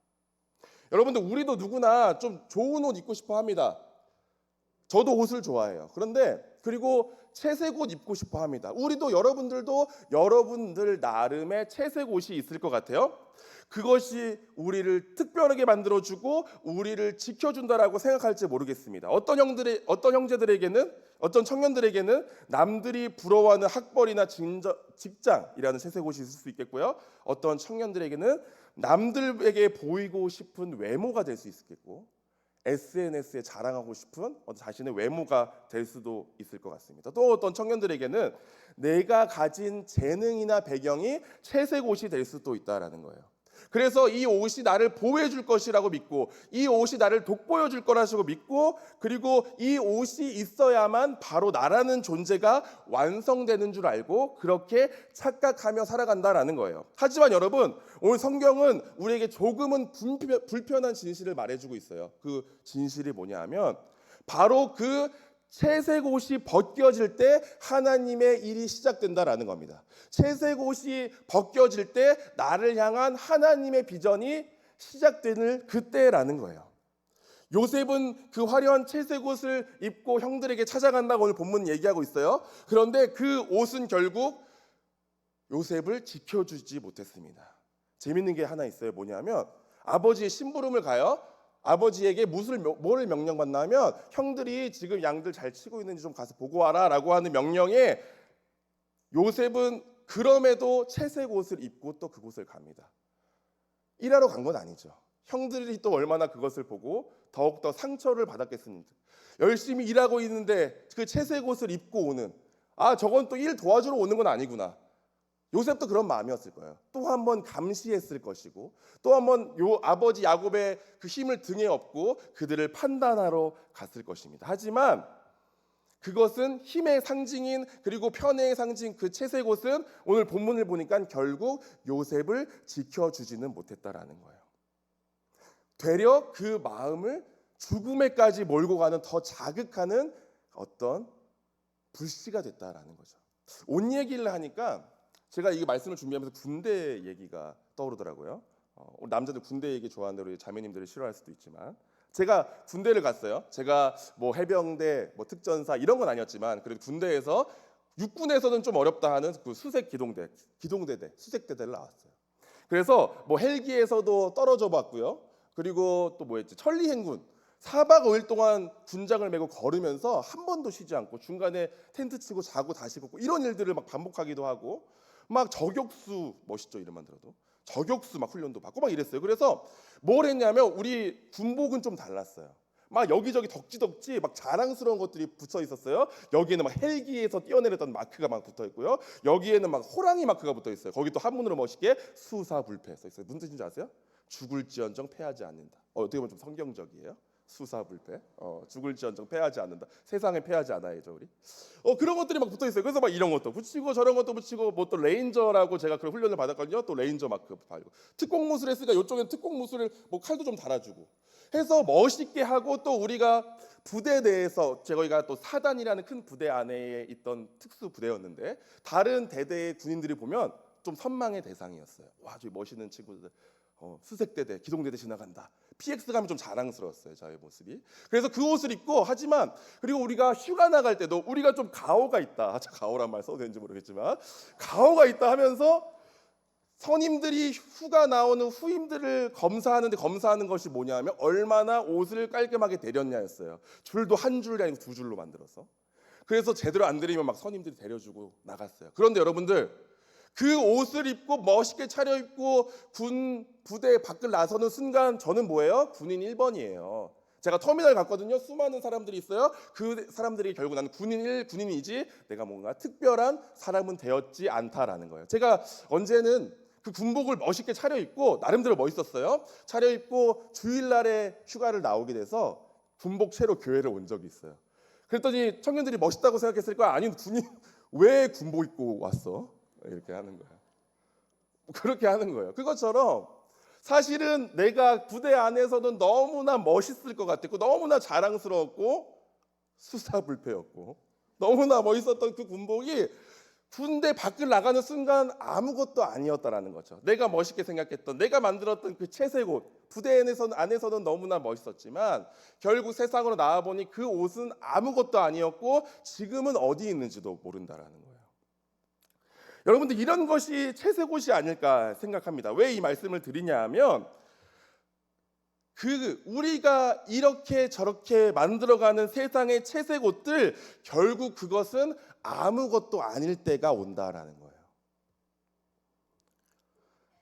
여러분들, 우리도 누구나 좀 좋은 옷 입고 싶어 합니다. 저도 옷을 좋아해요. 그리고 채색 옷 입고 싶어 합니다. 우리도 여러분들도 여러분들 나름의 채색 옷이 있을 것 같아요. 그것이 우리를 특별하게 만들어주고 우리를 지켜준다라고 생각할지 모르겠습니다. 어떤 형제들에게는, 어떤 청년들에게는 남들이 부러워하는 학벌이나 직장이라는 채색 옷이 있을 수 있겠고요. 어떤 청년들에게는 남들에게 보이고 싶은 외모가 될 수 있겠고, SNS에 자랑하고 싶은 자신의 외모가 될 수도 있을 것 같습니다. 또 어떤 청년들에게는 내가 가진 재능이나 배경이 채색 옷이 될 수도 있다라는 거예요. 그래서 이 옷이 나를 보호해 줄 것이라고 믿고, 이 옷이 나를 돋보여 줄 거라고 믿고, 그리고 이 옷이 있어야만 바로 나라는 존재가 완성되는 줄 알고 그렇게 착각하며 살아간다라는 거예요. 하지만 여러분, 오늘 성경은 우리에게 조금은 불편한 진실을 말해주고 있어요. 그 진실이 뭐냐 하면 바로 그 채색 옷이 벗겨질 때 하나님의 일이 시작된다라는 겁니다. 채색 옷이 벗겨질 때 나를 향한 하나님의 비전이 시작되는 그때라는 거예요. 요셉은 그 화려한 채색 옷을 입고 형들에게 찾아간다고 오늘 본문 얘기하고 있어요. 그런데 그 옷은 결국 요셉을 지켜주지 못했습니다. 재밌는 게 하나 있어요. 뭐냐면 아버지의 심부름을 가요. 아버지에게 뭐를 명령받나 하면 형들이 지금 양들 잘 치고 있는지 좀 가서 보고 와라 라고 하는 명령에 요셉은 그럼에도 채색 옷을 입고 또 그곳을 갑니다. 일하러 간 건 아니죠. 형들이 또 얼마나 그것을 보고 더욱더 상처를 받았겠습니까? 열심히 일하고 있는데 그 채색 옷을 입고 오는, 저건 또 일 도와주러 오는 건 아니구나. 요셉도 그런 마음이었을 거예요. 또 한 번 감시했을 것이고, 또 한 번 아버지 야곱의 그 힘을 등에 업고 그들을 판단하러 갔을 것입니다. 하지만 그것은 힘의 상징인, 그리고 편애의 상징 그 채색 옷은 오늘 본문을 보니까 결국 요셉을 지켜주지는 못했다라는 거예요. 되려 그 마음을 죽음에까지 몰고 가는 더 자극하는 어떤 불씨가 됐다라는 거죠. 옷 얘기를 하니까 제가 이 말씀을 준비하면서 군대 얘기가 떠오르더라고요. 우리 남자들 군대 얘기 좋아하는 대로 자매님들이 싫어할 수도 있지만, 제가 군대를 갔어요. 제가 뭐 해병대, 뭐 특전사 이런 건 아니었지만 그래도 군대에서 육군에서는 좀 어렵다 하는 그 수색 기동대대, 수색대대를 나왔어요. 그래서 뭐 헬기에서도 떨어져 봤고요. 그리고 또 뭐였지? 천리행군. 4박 5일 동안 군장을 메고 걸으면서 한 번도 쉬지 않고 중간에 텐트 치고 자고 다시 걷고 이런 일들을 막 반복하기도 하고, 막 저격수, 멋있죠 이름만 들어도, 저격수 막 훈련도 받고 막 이랬어요. 그래서 뭘 했냐면 우리 군복은 좀 달랐어요. 막 여기저기 덕지덕지 막 자랑스러운 것들이 붙어 있었어요. 여기에는 막 헬기에서 뛰어내렸던 마크가 막 붙어 있고요. 여기에는 막 호랑이 마크가 붙어 있어요. 거기 또 한문으로 멋있게 수사불패 써 있어요. 무슨 뜻인지 아세요? 죽을지언정 패하지 않는다. 어떻게 보면 좀 성경적이에요. 수사불패, 죽을지언정 패하지 않는다. 세상에 패하지 않아야죠 우리. 그런 것들이 막 붙어 있어요. 그래서 막 이런 것도 붙이고 저런 것도 붙이고, 뭐 또 레인저라고 제가 그런 훈련을 받았거든요. 또 레인저 마크 달고, 특공무술 했으니까 이쪽엔 특공무술을 뭐 칼도 좀 달아주고 해서 멋있게 하고, 또 우리가 부대 내에서 저희가 또 사단이라는 큰 부대 안에 있던 특수 부대였는데 다른 대대의 군인들이 보면 좀 선망의 대상이었어요. 와, 저기 멋있는 친구들. 수색대대, 기동대대 지나간다. PX 가면 좀 자랑스러웠어요, 저의 모습이. 그래서 그 옷을 입고, 하지만 그리고 우리가 휴가 나갈 때도 우리가 좀 가오가 있다. 가오란 말 써도 되는지 모르겠지만 가오가 있다 하면서 선임들이 휴가 나오는 후임들을 검사하는 것이 뭐냐면 얼마나 옷을 깔끔하게 내렸냐였어요. 줄도 한 줄이 아니고 두 줄로 만들어서. 그래서 제대로 안 내리면 막 선임들이 데려주고 나갔어요. 그런데 여러분들, 그 옷을 입고 멋있게 차려입고 군 부대 밖을 나서는 순간 저는 뭐예요? 군인 1번이에요. 제가 터미널 갔거든요. 수많은 사람들이 있어요. 그 사람들이 결국 나는 군인이지 내가 뭔가 특별한 사람은 되었지 않다라는 거예요. 제가 언제는 그 군복을 멋있게 차려입고 나름대로 멋있었어요. 차려입고 주일날에 휴가를 나오게 돼서 군복 채로 교회를 온 적이 있어요. 그랬더니 청년들이 멋있다고 생각했을 거야. 아니 군인 왜 군복 입고 왔어? 이렇게 하는 거야. 그렇게 하는 거예요. 그것처럼 사실은 내가 부대 안에서는 너무나 멋있을 것 같았고 너무나 자랑스러웠고 수사불패였고 너무나 멋있었던 그 군복이 군대 밖을 나가는 순간 아무것도 아니었다라는 거죠. 내가 멋있게 생각했던 내가 만들었던 그 채색옷 부대 안에서는 너무나 멋있었지만 결국 세상으로 나와보니 그 옷은 아무것도 아니었고 지금은 어디 있는지도 모른다라는 거예요. 여러분들 이런 것이 채색옷이 아닐까 생각합니다. 왜 이 말씀을 드리냐 하면 우리가 이렇게 저렇게 만들어가는 세상의 채색옷들 결국 그것은 아무것도 아닐 때가 온다라는 거예요.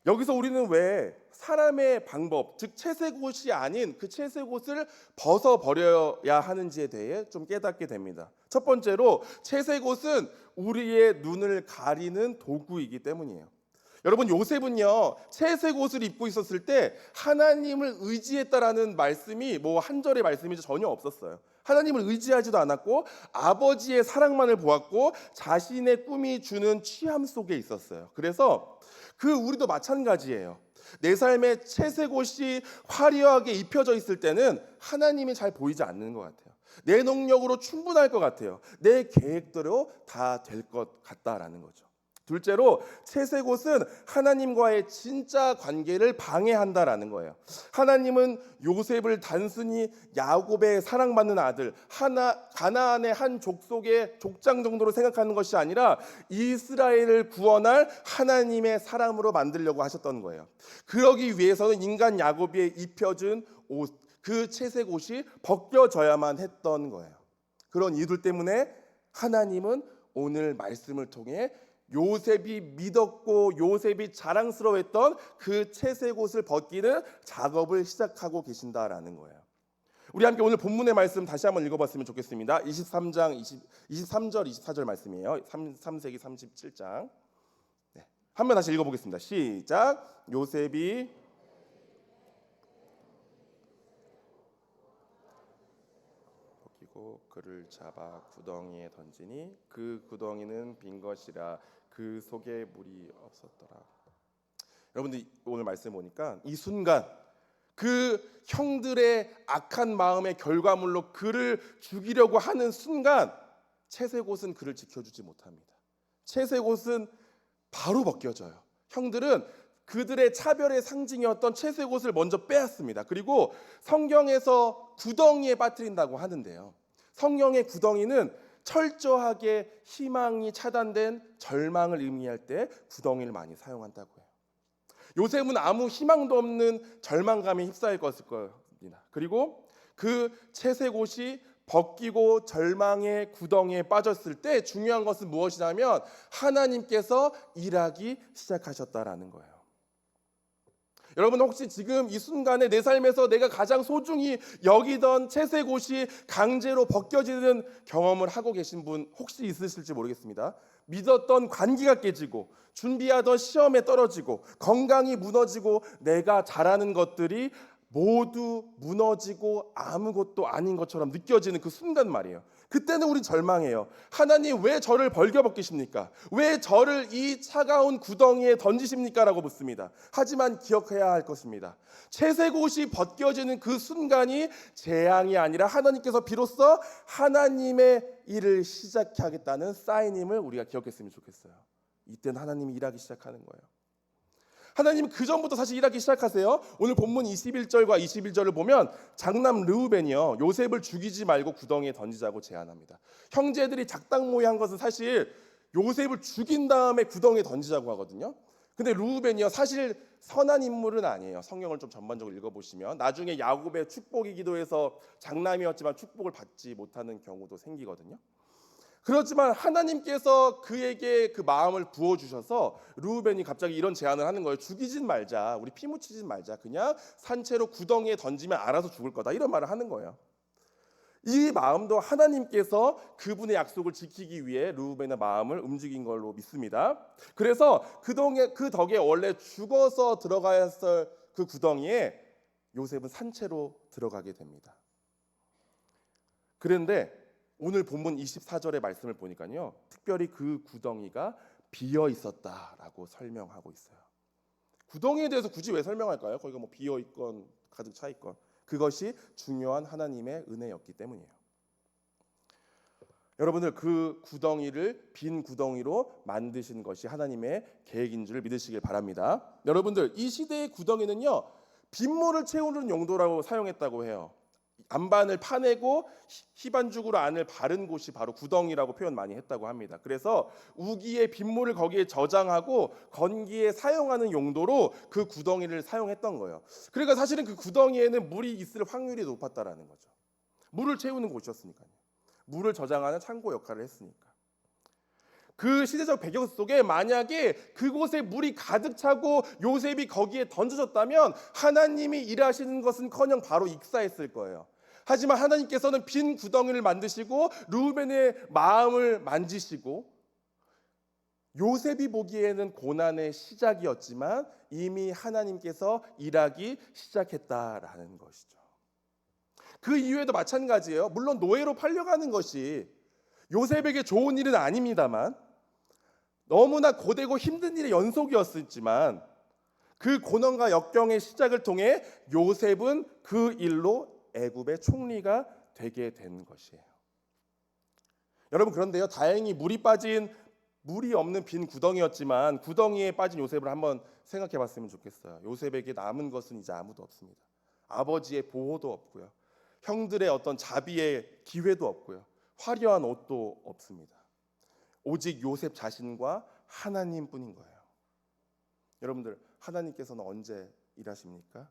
여기서 우리는 왜 사람의 방법, 즉 채색옷이 아닌 그 채색옷을 벗어버려야 하는지에 대해 좀 깨닫게 됩니다. 첫 번째로 채색옷은 우리의 눈을 가리는 도구이기 때문이에요. 여러분 요셉은요 채색옷을 입고 있었을 때 하나님을 의지했다라는 말씀이 뭐 한 절의 말씀이 전혀 없었어요. 하나님을 의지하지도 않았고 아버지의 사랑만을 보았고 자신의 꿈이 주는 취함 속에 있었어요. 그래서 우리도 마찬가지예요. 내 삶에 채색옷이 화려하게 입혀져 있을 때는 하나님이 잘 보이지 않는 것 같아요. 내 능력으로 충분할 것 같아요. 내 계획대로 다 될 것 같다라는 거죠. 둘째로 채색옷은 하나님과의 진짜 관계를 방해한다라는 거예요. 하나님은 요셉을 단순히 야곱의 사랑받는 아들, 가나안의 한 족속의 족장 정도로 생각하는 것이 아니라 이스라엘을 구원할 하나님의 사람으로 만들려고 하셨던 거예요. 그러기 위해서는 인간 야곱이 입혀준 옷, 그 채색옷이 벗겨져야만 했던 거예요. 그런 이유들 때문에 하나님은 오늘 말씀을 통해 요셉이 믿었고 요셉이 자랑스러워했던 그 채색옷을 벗기는 작업을 시작하고 계신다라는 거예요. 우리 함께 오늘 본문의 말씀 다시 한번 읽어봤으면 좋겠습니다. 23장 23절 24절 말씀이에요. 3세기 37장. 네. 한번 다시 읽어보겠습니다. 시작. 요셉이 벗기고 그를 잡아 구덩이에 던지니 그 구덩이는 빈 것이라 그 속에 물이 없었더라. 여러분들 오늘 말씀 보니까 이 순간 그 형들의 악한 마음의 결과물로 그를 죽이려고 하는 순간 채색옷은 그를 지켜주지 못합니다. 채색옷은 바로 벗겨져요. 형들은 그들의 차별의 상징이었던 채색옷을 먼저 빼앗습니다. 그리고 성경에서 구덩이에 빠뜨린다고 하는데요. 성경의 구덩이는 철저하게 희망이 차단된 절망을 의미할 때 구덩이를 많이 사용한다고 해요. 요셉은 아무 희망도 없는 절망감에 휩싸일 것일 겁니다. 그리고 그 채색옷이 벗기고 절망의 구덩이에 빠졌을 때 중요한 것은 무엇이냐면 하나님께서 일하기 시작하셨다라는 거예요. 여러분 혹시 지금 이 순간에 내 삶에서 내가 가장 소중히 여기던 채색옷이 강제로 벗겨지는 경험을 하고 계신 분 혹시 있으실지 모르겠습니다. 믿었던 관계가 깨지고 준비하던 시험에 떨어지고 건강이 무너지고 내가 잘하는 것들이 모두 무너지고 아무것도 아닌 것처럼 느껴지는 그 순간 말이에요. 그때는 우리 절망해요. 하나님 왜 저를 벌겨벗기십니까? 왜 저를 이 차가운 구덩이에 던지십니까? 라고 묻습니다. 하지만 기억해야 할 것입니다. 채색옷이 벗겨지는 그 순간이 재앙이 아니라 하나님께서 비로소 하나님의 일을 시작하겠다는 사인임을 우리가 기억했으면 좋겠어요. 이때는 하나님이 일하기 시작하는 거예요. 하나님 그 전부터 사실 일하기 시작하세요. 오늘 본문 21절과 21절을 보면 장남 르우벤이요 요셉을 죽이지 말고 구덩이에 던지자고 제안합니다. 형제들이 작당 모의한 것은 사실 요셉을 죽인 다음에 구덩이에 던지자고 하거든요. 근데 르우벤이요 사실 선한 인물은 아니에요. 성경을 좀 전반적으로 읽어보시면 나중에 야곱의 축복이기도 해서 장남이었지만 축복을 받지 못하는 경우도 생기거든요. 그렇지만 하나님께서 그에게 그 마음을 부어주셔서 르우벤이 갑자기 이런 제안을 하는 거예요. 죽이진 말자, 우리 피 묻히진 말자, 그냥 산채로 구덩이에 던지면 알아서 죽을 거다, 이런 말을 하는 거예요. 이 마음도 하나님께서 그분의 약속을 지키기 위해 르우벤의 마음을 움직인 걸로 믿습니다. 그래서 그 덕에 원래 죽어서 들어가야 했을 그 구덩이에 요셉은 산채로 들어가게 됩니다. 그런데 오늘 본문 24절의 말씀을 보니까요, 특별히 그 구덩이가 비어 있었다라고 설명하고 있어요. 구덩이에 대해서 굳이 왜 설명할까요? 거기가 뭐 비어 있건 가득 차 있건, 그것이 중요한 하나님의 은혜였기 때문이에요. 여러분들, 그 구덩이를 빈 구덩이로 만드신 것이 하나님의 계획인 줄 믿으시길 바랍니다. 여러분들, 이 시대의 구덩이는요, 빗물을 채우는 용도라고 사용했다고 해요. 안반을 파내고 희반죽으로 안을 바른 곳이 바로 구덩이라고 표현 많이 했다고 합니다. 그래서 우기의 빗물을 거기에 저장하고 건기에 사용하는 용도로 그 구덩이를 사용했던 거예요. 그러니까 사실은 그 구덩이에는 물이 있을 확률이 높았다라는 거죠. 물을 채우는 곳이었으니까요. 물을 저장하는 창고 역할을 했으니까. 그 시대적 배경 속에 만약에 그곳에 물이 가득 차고 요셉이 거기에 던져졌다면 하나님이 일하시는 것은커녕 바로 익사했을 거예요. 하지만 하나님께서는 빈 구덩이를 만드시고 르우벤의 마음을 만지시고, 요셉이 보기에는 고난의 시작이었지만 이미 하나님께서 일하기 시작했다라는 것이죠. 그 이후에도 마찬가지예요. 물론 노예로 팔려가는 것이 요셉에게 좋은 일은 아닙니다만, 너무나 고되고 힘든 일의 연속이었지만 그 고난과 역경의 시작을 통해 요셉은 그 일로 애굽의 총리가 되게 된 것이에요. 여러분, 그런데요, 다행히 물이 없는 빈 구덩이였지만 구덩이에 빠진 요셉을 한번 생각해 봤으면 좋겠어요. 요셉에게 남은 것은 이제 아무도 없습니다. 아버지의 보호도 없고요, 형들의 어떤 자비의 기회도 없고요, 화려한 옷도 없습니다. 오직 요셉 자신과 하나님뿐인 거예요. 여러분들, 하나님께서는 언제 일하십니까?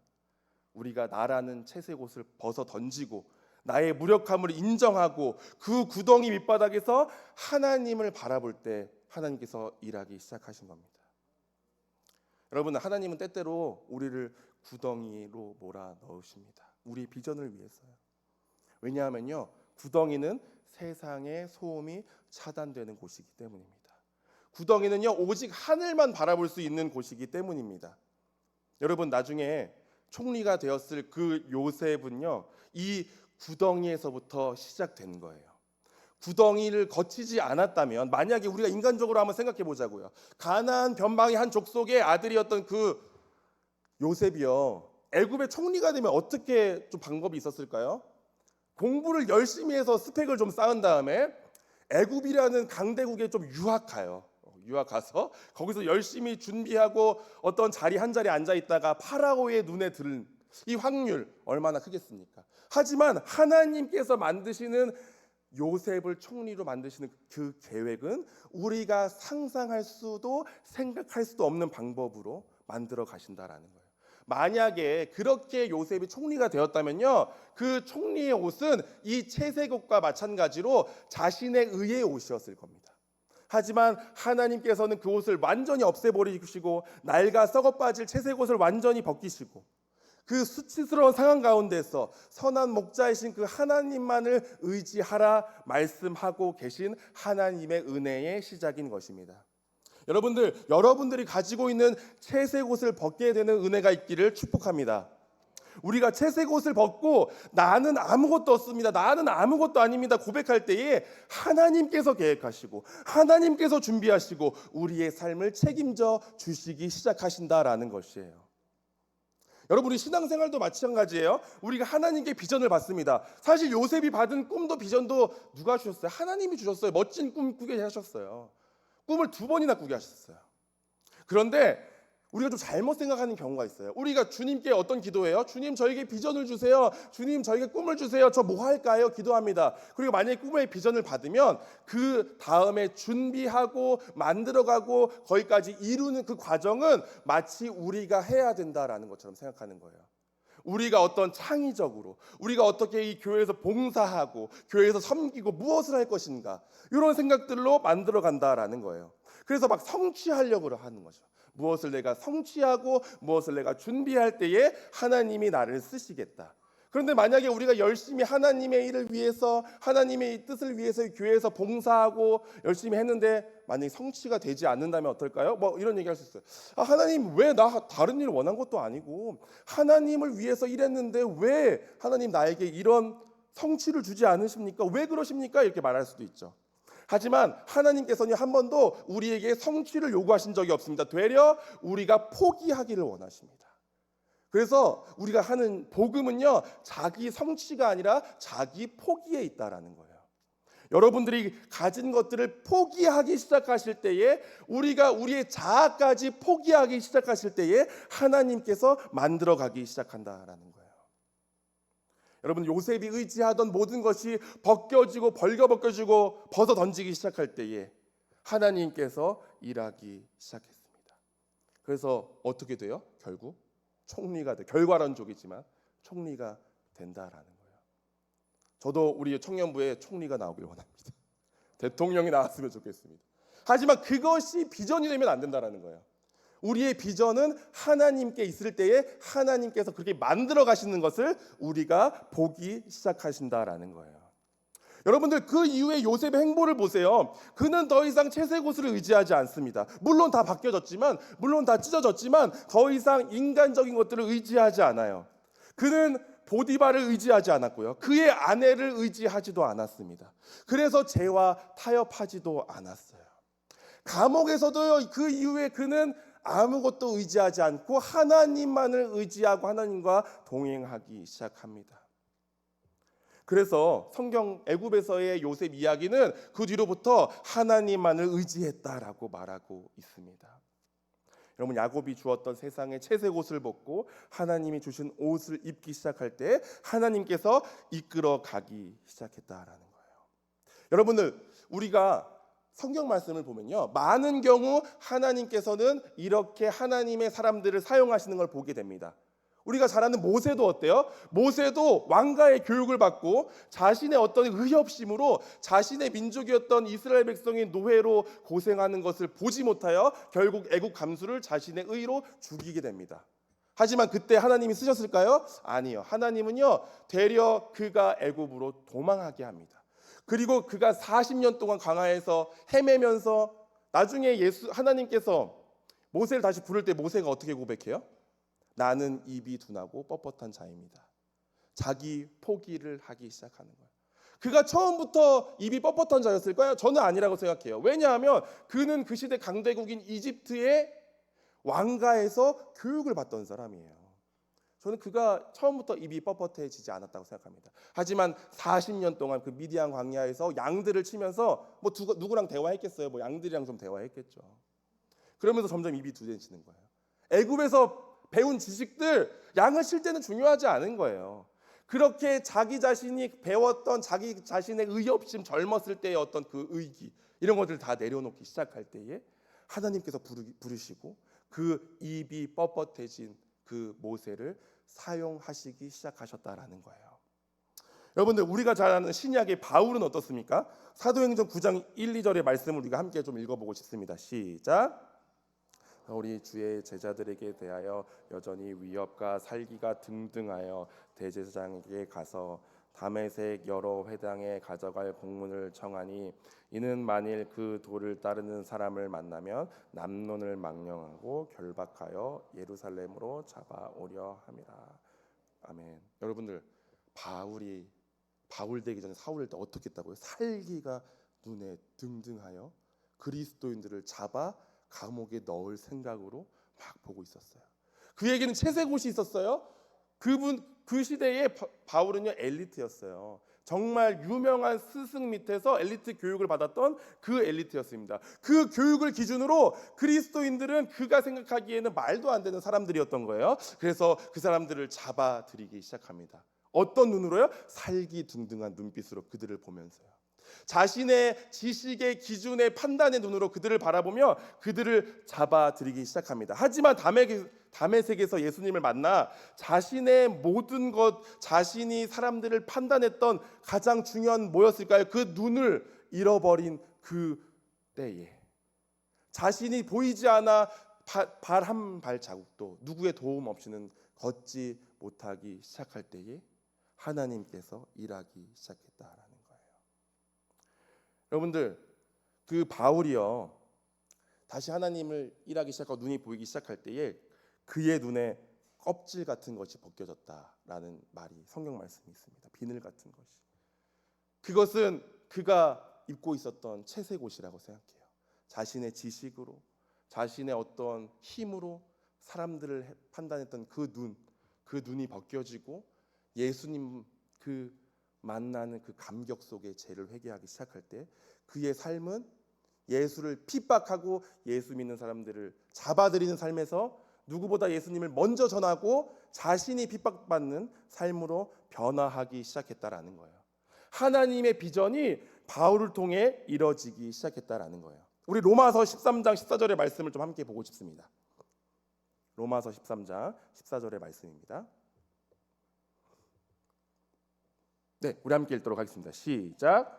우리가 나라는 채색옷을 벗어 던지고 나의 무력함을 인정하고 그 구덩이 밑바닥에서 하나님을 바라볼 때 하나님께서 일하기 시작하신 겁니다. 여러분, 하나님은 때때로 우리를 구덩이로 몰아 넣으십니다. 우리 비전을 위해서요. 왜냐하면요, 구덩이는 세상의 소음이 차단되는 곳이기 때문입니다. 구덩이는요, 오직 하늘만 바라볼 수 있는 곳이기 때문입니다. 여러분, 나중에 총리가 되었을 그 요셉은요, 이 구덩이에서부터 시작된 거예요. 구덩이를 거치지 않았다면, 만약에 우리가 인간적으로 한번 생각해 보자고요. 가나안 변방의 한 족속의 아들이었던 그 요셉이요, 애굽의 총리가 되면 어떻게 좀 방법이 있었을까요? 공부를 열심히 해서 스펙을 좀 쌓은 다음에 애굽이라는 강대국에 좀 유학 가서 거기서 열심히 준비하고 어떤 자리 한 자리에 앉아 있다가 파라오의 눈에 들은 이 확률 얼마나 크겠습니까? 하지만 하나님께서 만드시는 요셉을 총리로 만드시는 그 계획은 우리가 상상할 수도 생각할 수도 없는 방법으로 만들어 가신다라는 거예요. 만약에 그렇게 요셉이 총리가 되었다면요, 그 총리의 옷은 이 채색옷과 마찬가지로 자신의 의의 옷이었을 겁니다. 하지만 하나님께서는 그 옷을 완전히 없애버리시고 낡아 썩어 빠질 채색옷을 완전히 벗기시고 그 수치스러운 상황 가운데서 선한 목자이신 그 하나님만을 의지하라 말씀하고 계신 하나님의 은혜의 시작인 것입니다. 여러분들이 가지고 있는 채색 옷을 벗게 되는 은혜가 있기를 축복합니다. 우리가 채색 옷을 벗고 나는 아무것도 없습니다, 나는 아무것도 아닙니다 고백할 때에 하나님께서 계획하시고 하나님께서 준비하시고 우리의 삶을 책임져 주시기 시작하신다라는 것이에요. 여러분, 우리 신앙생활도 마찬가지예요. 우리가 하나님께 비전을 받습니다. 사실 요셉이 받은 꿈도 비전도 누가 주셨어요? 하나님이 주셨어요. 멋진 꿈 꾸게 하셨어요. 꿈을 2번이나 꾸게 하셨어요. 그런데 우리가 좀 잘못 생각하는 경우가 있어요. 우리가 주님께 어떤 기도해요? 주님, 저에게 비전을 주세요. 주님, 저에게 꿈을 주세요. 저 뭐 할까요? 기도합니다. 그리고 만약에 꿈의 비전을 받으면 그 다음에 준비하고 만들어가고 거기까지 이루는 그 과정은 마치 우리가 해야 된다라는 것처럼 생각하는 거예요. 우리가 어떤 창의적으로, 우리가 어떻게 이 교회에서 봉사하고 교회에서 섬기고 무엇을 할 것인가, 이런 생각들로 만들어 간다라는 거예요. 그래서 막 성취하려고 하는 거죠. 무엇을 내가 성취하고 무엇을 내가 준비할 때에 하나님이 나를 쓰시겠다. 그런데 만약에 우리가 열심히 하나님의 일을 위해서, 하나님의 뜻을 위해서 교회에서 봉사하고 열심히 했는데 만약에 성취가 되지 않는다면 어떨까요? 뭐 이런 얘기 할 수 있어요. 하나님, 왜 나 다른 일을 원한 것도 아니고 하나님을 위해서 일했는데 왜 하나님 나에게 이런 성취를 주지 않으십니까? 왜 그러십니까? 이렇게 말할 수도 있죠. 하지만 하나님께서는 한 번도 우리에게 성취를 요구하신 적이 없습니다. 되려 우리가 포기하기를 원하십니다. 그래서 우리가 하는 복음은요, 자기 성취가 아니라 자기 포기에 있다라는 거예요. 여러분들이 가진 것들을 포기하기 시작하실 때에, 우리가 우리의 자아까지 포기하기 시작하실 때에 하나님께서 만들어가기 시작한다라는 거예요. 여러분, 요셉이 의지하던 모든 것이 벗겨지고 벌거벗겨지고 벗어 던지기 시작할 때에 하나님께서 일하기 시작했습니다. 그래서 어떻게 돼요? 결국 총리가 돼. 결과론적이지만 총리가 된다라는 거예요. 저도 우리 청년부에 총리가 나오길 원합니다. 대통령이 나왔으면 좋겠습니다. 하지만 그것이 비전이 되면 안 된다라는 거예요. 우리의 비전은 하나님께 있을 때에 하나님께서 그렇게 만들어 가시는 것을 우리가 보기 시작하신다라는 거예요. 여러분들, 그 이후에 요셉의 행보를 보세요. 그는 더 이상 채색옷을 의지하지 않습니다. 물론 다 바뀌어졌지만, 물론 다 찢어졌지만 더 이상 인간적인 것들을 의지하지 않아요. 그는 보디발을 의지하지 않았고요. 그의 아내를 의지하지도 않았습니다. 그래서 죄와 타협하지도 않았어요. 감옥에서도 그 이후에 그는 아무것도 의지하지 않고 하나님만을 의지하고 하나님과 동행하기 시작합니다. 그래서 성경 애굽에서의 요셉 이야기는 그 뒤로부터 하나님만을 의지했다라고 말하고 있습니다. 여러분, 야곱이 주었던 세상의 채색 옷을 벗고 하나님이 주신 옷을 입기 시작할 때 하나님께서 이끌어 가기 시작했다라는 거예요. 여러분들, 우리가 성경 말씀을 보면요, 많은 경우 하나님께서는 이렇게 하나님의 사람들을 사용하시는 걸 보게 됩니다. 우리가 잘 아는 모세도 어때요? 모세도 왕가의 교육을 받고 자신의 어떤 의협심으로 자신의 민족이었던 이스라엘 백성의 노예로 고생하는 것을 보지 못하여 결국 애국 감수를 자신의 의로 죽이게 됩니다. 하지만 그때 하나님이 쓰셨을까요? 아니요. 하나님은요, 되려 그가 애굽으로 도망하게 합니다. 그리고 그가 40년 동안 광야에서 헤매면서 나중에 하나님께서 모세를 다시 부를 때 모세가 어떻게 고백해요? 나는 입이 둔하고 뻣뻣한 자입니다. 자기 포기를 하기 시작하는 거예요. 그가 처음부터 입이 뻣뻣한 자였을까요? 저는 아니라고 생각해요. 왜냐하면 그는 그 시대 강대국인 이집트의 왕가에서 교육을 받던 사람이에요. 저는 그가 처음부터 입이 뻣뻣해지지 않았다고 생각합니다. 하지만 40년 동안 그 미디안 광야에서 양들을 치면서 뭐 누구랑 대화했겠어요? 뭐 양들이랑 좀 대화했겠죠. 그러면서 점점 입이 둔해지는 거예요. 애굽에서 배운 지식들, 양을 칠 때는 중요하지 않은 거예요. 그렇게 자기 자신이 배웠던 자기 자신의 의협심, 젊었을 때의 어떤 그 의기, 이런 것들을 다 내려놓기 시작할 때에 하나님께서 부르시고 그 입이 뻣뻣해진 그 모세를 사용하시기 시작하셨다라는 거예요. 여러분들, 우리가 잘 아는 신약의 바울은 어떻습니까? 사도행전 9장 1, 2절의 말씀을 우리가 함께 좀 읽어보고 싶습니다. 시작. 우리 주의 제자들에게 대하여 여전히 위협과 살기가 등등하여 대제사장에게 가서 다메섹 여러 회당에 가져갈 공문을 청하니 이는 만일 그 도를 따르는 사람을 만나면 남론을 망령하고 결박하여 예루살렘으로 잡아오려 함이라. 아멘. 여러분들, 바울 되기 전에 사울일 때 어떻게 했다고요? 살기가 눈에 등등하여 그리스도인들을 잡아 감옥에 넣을 생각으로 막 보고 있었어요. 그에게는 채색 옷이 있었어요. 그 시대에 바울은요, 엘리트였어요. 정말 유명한 스승 밑에서 엘리트 교육을 받았던 그 엘리트였습니다. 그 교육을 기준으로 그리스도인들은 그가 생각하기에는 말도 안 되는 사람들이었던 거예요. 그래서 그 사람들을 잡아들이기 시작합니다. 어떤 눈으로요? 살기등등한 눈빛으로 그들을 보면서요. 자신의 지식의 기준의 판단의 눈으로 그들을 바라보며 그들을 잡아들이기 시작합니다. 하지만 다메섹에서 예수님을 만나 자신의 모든 것, 자신이 사람들을 판단했던 가장 중요한 뭐였을까요? 그 눈을 잃어버린 그 때에, 자신이 보이지 않아 발 한 발자국도 누구의 도움 없이는 걷지 못하기 시작할 때에 하나님께서 일하기 시작했다라는 거예요. 여러분들, 그 바울이요, 다시 하나님을 일하기 시작하고 눈이 보이기 시작할 때에 그의 눈에 껍질 같은 것이 벗겨졌다라는 말이 성경 말씀이 있습니다. 비늘 같은 것이. 그것은 그가 입고 있었던 채색옷이라고 생각해요. 자신의 지식으로, 자신의 어떤 힘으로 사람들을 판단했던 그 눈이 벗겨지고 예수님 그 만나는 그 감격 속에 죄를 회개하기 시작할 때 그의 삶은 예수를 핍박하고 예수 믿는 사람들을 잡아들이는 삶에서 누구보다 예수님을 먼저 전하고 자신이 핍박받는 삶으로 변화하기 시작했다라는 거예요. 하나님의 비전이 바울을 통해 이뤄지기 시작했다라는 거예요. 우리 로마서 13장 14절의 말씀을 좀 함께 보고 싶습니다. 로마서 13장 14절의 말씀입니다. 네, 우리 함께 읽도록 하겠습니다. 시작.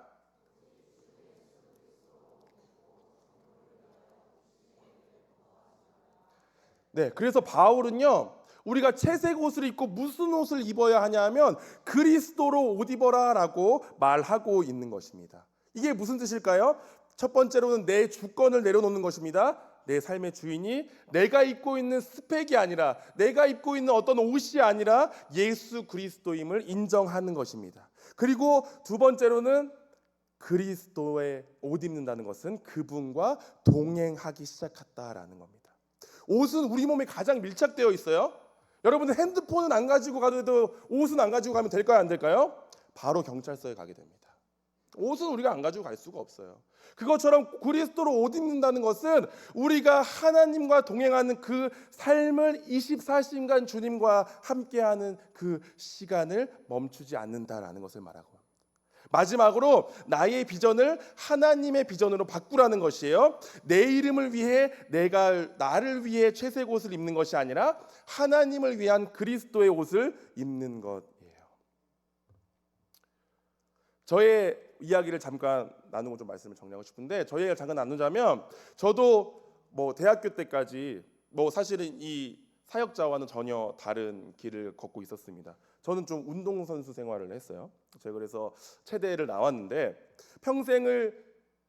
네, 그래서 바울은요, 우리가 채색 옷을 입고 무슨 옷을 입어야 하냐면 그리스도로 옷 입어라라고 말하고 있는 것입니다. 이게 무슨 뜻일까요? 첫 번째로는 내 주권을 내려놓는 것입니다. 내 삶의 주인이 내가 입고 있는 스펙이 아니라, 내가 입고 있는 어떤 옷이 아니라 예수 그리스도임을 인정하는 것입니다. 그리고 두 번째로는 그리스도의 옷 입는다는 것은 그분과 동행하기 시작했다라는 겁니다. 옷은 우리 몸에 가장 밀착되어 있어요. 여러분들 핸드폰은 안 가지고 가도 옷은 안 가지고 가면 될까요, 안 될까요? 바로 경찰서에 가게 됩니다. 옷은 우리가 안 가지고 갈 수가 없어요. 그것처럼 그리스도로 옷 입는다는 것은 우리가 하나님과 동행하는 그 삶을 24시간 주님과 함께하는 그 시간을 멈추지 않는다라는 것을 말하고 합니다. 마지막으로 나의 비전을 하나님의 비전으로 바꾸라는 것이에요. 내 이름을 위해 나를 위해 채색 옷을 입는 것이 아니라 하나님을 위한 그리스도의 옷을 입는 것이에요. 저의 이야기를 잠깐 나누고 좀 말씀을 정리하고 싶은데, 저희 이야기를 잠깐 나누자면, 저도 대학교 때까지 사실은 이 사역자와는 전혀 다른 길을 걷고 있었습니다. 저는 좀 운동선수 생활을 했어요. 제가 그래서 체대를 나왔는데 평생을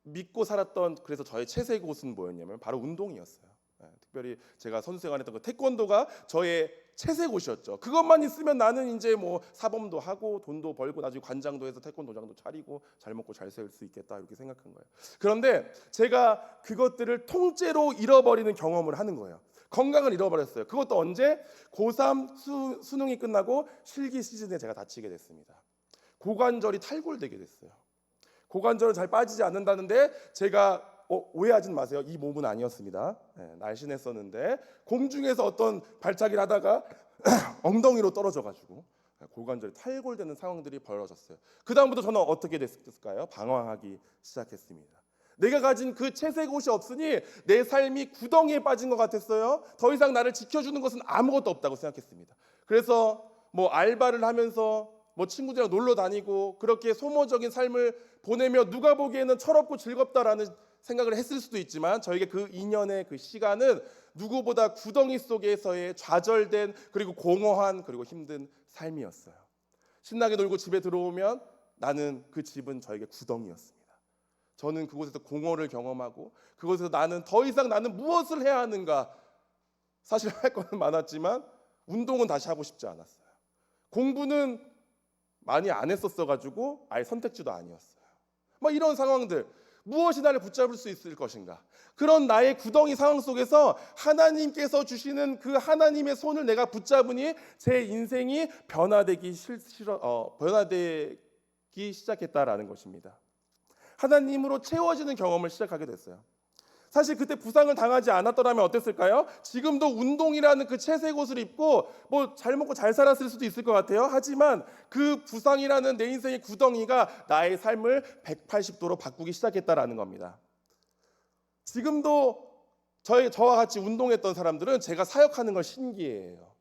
믿고 살았던, 그래서 저의 채색 옷은 뭐였냐면 바로 운동이었어요. 특별히 제가 선수 생활했던 그 태권도가 저의 채색 옷이었죠. 그것만 있으면 나는 이제 사범도 하고 돈도 벌고 나중에 관장도 해서 태권도장도 차리고 잘 먹고 잘 살 수 있겠다, 이렇게 생각한 거예요. 그런데 제가 그것들을 통째로 잃어버리는 경험을 하는 거예요. 건강을 잃어버렸어요. 그것도 언제? 고3 수능이 끝나고 실기 시즌에 제가 다치게 됐습니다. 고관절이 탈골되게 됐어요. 고관절은 잘 빠지지 않는다는데 제가 오해하진 마세요. 이 몸은 아니었습니다. 날씬했었는데 공중에서 어떤 발차기를 하다가 엉덩이로 떨어져가지고 고관절이 탈골되는 상황들이 벌어졌어요. 그 다음부터 저는 어떻게 됐을까요? 방황하기 시작했습니다. 내가 가진 그 채색 옷이 없으니 내 삶이 구덩이에 빠진 것 같았어요. 더 이상 나를 지켜주는 것은 아무것도 없다고 생각했습니다. 그래서 알바를 하면서 친구들이랑 놀러 다니고 그렇게 소모적인 삶을 보내며 누가 보기에는 철없고 즐겁다라는 생각을 했을 수도 있지만, 저에게 그 2년의 그 시간은 누구보다 구덩이 속에서의 좌절된, 그리고 공허한, 그리고 힘든 삶이었어요. 신나게 놀고 집에 들어오면 나는 그 집은 저에게 구덩이였습니다. 저는 그곳에서 공허를 경험하고 그곳에서 나는 더 이상 나는 무엇을 해야 하는가. 사실 할 거는 많았지만 운동은 다시 하고 싶지 않았어요. 공부는 많이 안 했었어가지고 아예 선택지도 아니었어요. 이런 상황들, 무엇이 나를 붙잡을 수 있을 것인가. 그런 나의 구덩이 상황 속에서 하나님께서 주시는 그 하나님의 손을 내가 붙잡으니 제 인생이 변화되기 시작했다라는 것입니다. 하나님으로 채워지는 경험을 시작하게 됐어요. 사실 그때 부상을 당하지 않았더라면 어땠을까요? 지금도 운동이라는 그 채색 옷을 입고 잘 먹고 잘 살았을 수도 있을 것 같아요. 하지만 그 부상이라는 내 인생의 구덩이가 나의 삶을 180도로 바꾸기 시작했다라는 겁니다. 지금도 저와 같이 운동했던 사람들은 제가 사역하는 걸 신기해해요.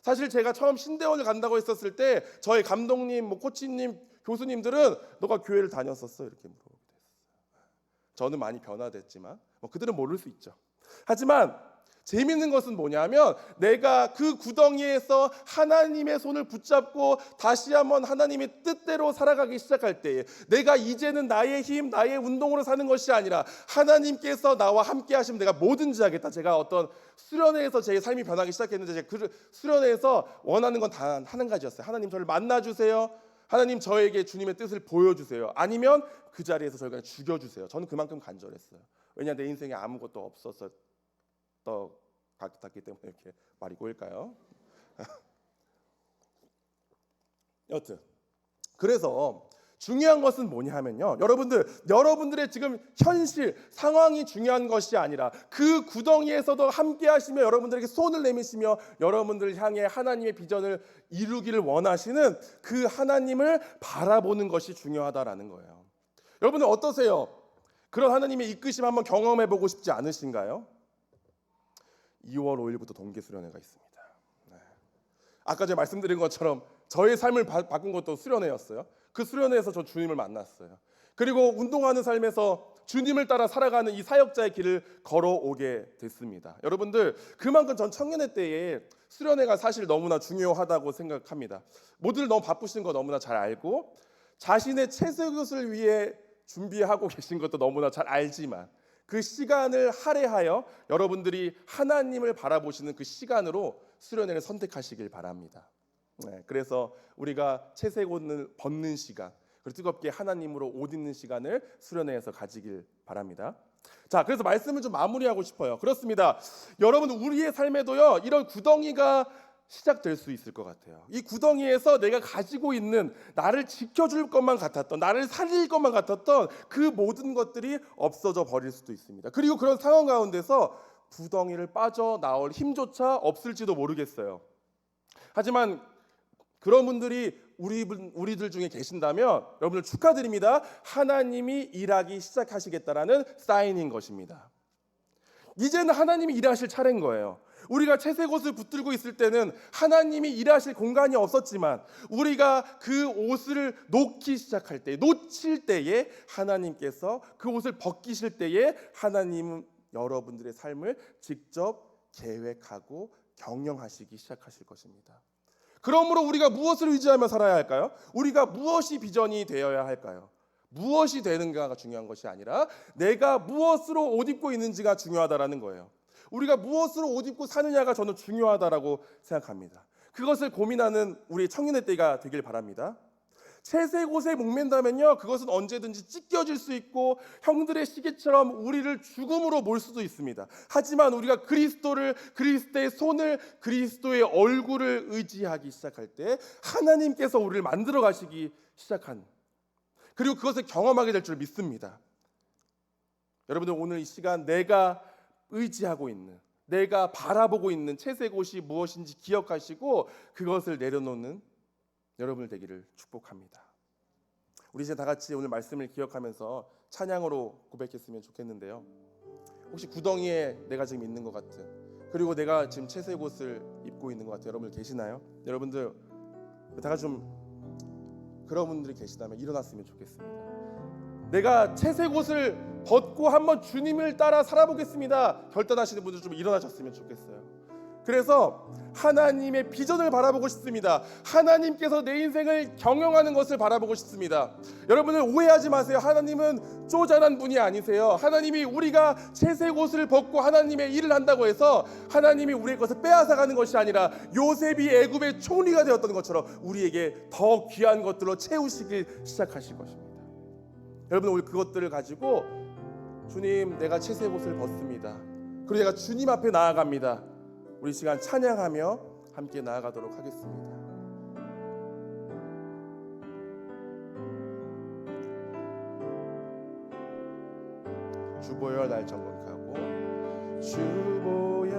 사실 제가 처음 신대원을 간다고 했었을 때 저희 감독님, 코치님, 교수님들은 너가 교회를 다녔었어? 이렇게 물어보게 됐어요. 저는 많이 변화됐지만 그들은 모를 수 있죠. 하지만 재밌는 것은 뭐냐면 내가 그 구덩이에서 하나님의 손을 붙잡고 다시 한번 하나님의 뜻대로 살아가기 시작할 때에 내가 이제는 나의 힘, 나의 운동으로 사는 것이 아니라 하나님께서 나와 함께 하시면 내가 뭐든지 하겠다. 제가 어떤 수련회에서 제 삶이 변하기 시작했는데 제가 그 수련회에서 원하는 건 단 한 가지였어요. 하나님 저를 만나주세요. 하나님 저에게 주님의 뜻을 보여주세요. 아니면 그 자리에서 저를 그냥 죽여주세요. 저는 그만큼 간절했어요. 왜냐 내 인생에 아무것도 없었어. 같았기 때문에 이렇게 말이 꼬일까요? 여튼 그래서 중요한 것은 뭐냐 하면요, 여러분들의 지금 현실 상황이 중요한 것이 아니라 그 구덩이에서도 함께 하시며 여러분들에게 손을 내미시며 여러분들을 향해 하나님의 비전을 이루기를 원하시는 그 하나님을 바라보는 것이 중요하다라는 거예요. 여러분들 어떠세요? 그런 하나님의 이끄심 한번 경험해 보고 싶지 않으신가요? 2월 5일부터 동계 수련회가 있습니다. 네. 아까 제가 말씀드린 것처럼 저의 삶을 바꾼 것도 수련회였어요. 그 수련회에서 저 주님을 만났어요. 그리고 운동하는 삶에서 주님을 따라 살아가는 이 사역자의 길을 걸어오게 됐습니다. 여러분들 그만큼 전 청년회 때에 수련회가 사실 너무나 중요하다고 생각합니다. 모두들 너무 바쁘신 거 너무나 잘 알고 자신의 채색옷을 위해 준비하고 계신 것도 너무나 잘 알지만 그 시간을 할애하여 여러분들이 하나님을 바라보시는 그 시간으로 수련회를 선택하시길 바랍니다. 네, 그래서 우리가 채색옷을 벗는 시간, 그리고 뜨겁게 하나님으로 옷 입는 시간을 수련회에서 가지길 바랍니다. 자, 그래서 말씀을 좀 마무리하고 싶어요. 그렇습니다. 여러분 우리의 삶에도요 이런 구덩이가 시작될 수 있을 것 같아요. 이 구덩이에서 내가 가지고 있는 나를 지켜줄 것만 같았던, 나를 살릴 것만 같았던 그 모든 것들이 없어져 버릴 수도 있습니다. 그리고 그런 상황 가운데서 구덩이를 빠져나올 힘조차 없을지도 모르겠어요. 하지만 그런 분들이 우리들 중에 계신다면 여러분들 축하드립니다. 하나님이 일하기 시작하시겠다라는 사인인 것입니다. 이제는 하나님이 일하실 차례인 거예요. 우리가 채색옷을 붙들고 있을 때는 하나님이 일하실 공간이 없었지만 우리가 그 옷을 놓칠 때에 하나님께서 그 옷을 벗기실 때에 하나님은 여러분들의 삶을 직접 계획하고 경영하시기 시작하실 것입니다. 그러므로 우리가 무엇을 의지하며 살아야 할까요? 우리가 무엇이 비전이 되어야 할까요? 무엇이 되는가가 중요한 것이 아니라 내가 무엇으로 옷 입고 있는지가 중요하다라는 거예요. 우리가 무엇으로 옷 입고 사느냐가 저는 중요하다라고 생각합니다. 그것을 고민하는 우리 청년의 때가 되길 바랍니다. 채색옷에 목맨다면요 그것은 언제든지 찢겨질 수 있고 형들의 시계처럼 우리를 죽음으로 몰 수도 있습니다. 하지만 우리가 그리스도의 손을, 그리스도의 얼굴을 의지하기 시작할 때 하나님께서 우리를 만들어 가시기 시작한, 그리고 그것을 경험하게 될 줄 믿습니다. 여러분들 오늘 이 시간 내가 의지하고 있는, 내가 바라보고 있는 채색옷이 무엇인지 기억하시고 그것을 내려놓는 여러분들 되기를 축복합니다. 우리 이제 다 같이 오늘 말씀을 기억하면서 찬양으로 고백했으면 좋겠는데요. 혹시 구덩이에 내가 지금 있는 것 같은, 그리고 내가 지금 채색옷을 입고 있는 것 같은 여러분들 계시나요? 여러분들 다 같이 좀 그런 분들이 계시다면 일어났으면 좋겠습니다. 내가 채색옷을 벗고 한번 주님을 따라 살아보겠습니다. 결단하시는 분들 좀 일어나셨으면 좋겠어요. 그래서 하나님의 비전을 바라보고 싶습니다. 하나님께서 내 인생을 경영하는 것을 바라보고 싶습니다. 여러분들 오해하지 마세요. 하나님은 쪼잔한 분이 아니세요. 하나님이 우리가 채색옷을 벗고 하나님의 일을 한다고 해서 하나님이 우리의 것을 빼앗아가는 것이 아니라 요셉이 애굽의 총리가 되었던 것처럼 우리에게 더 귀한 것들로 채우시기 시작하실 것입니다. 여러분 오늘 그것들을 가지고 주님 내가 채색옷을 벗습니다. 그리고 내가 주님 앞에 나아갑니다. 우리 시간 찬양하며 함께 나아가도록 하겠습니다. 주보혈 날 정결하고 주보혈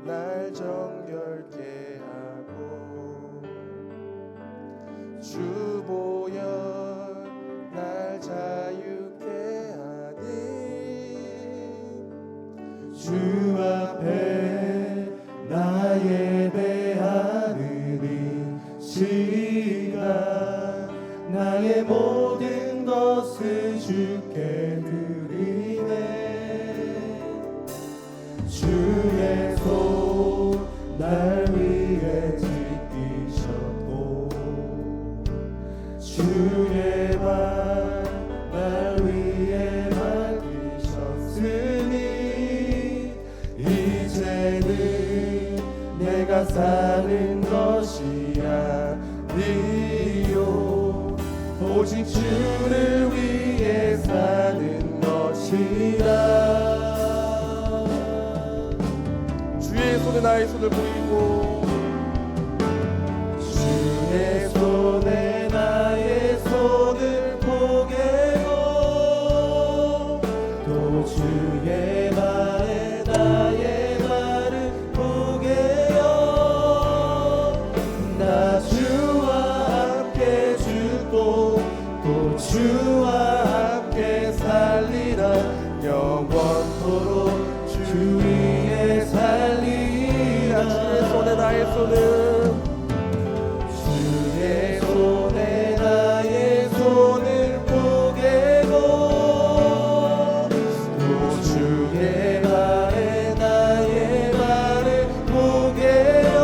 날 정결케 하고 주보혈 날 자유케 하니 주의 손 날 위해 지키셨고 주의 발 날 위해 맡기셨으니 이제는 내가 사는 것이 아니요 오직 주를 위해 사는 것이라. 주의 손에 나의 손을 보이고 주의 손에 나의 손을 포개고 또 주의 발에 나의 발을 포개어 나 주와 함께 죽고 또 주와 함께 살리라 영원토록 주 위에 살리라. 주의 손에 나의 손을 주의 손에 나의 손을 포개고 또 주의 발에 나의 발을 포개어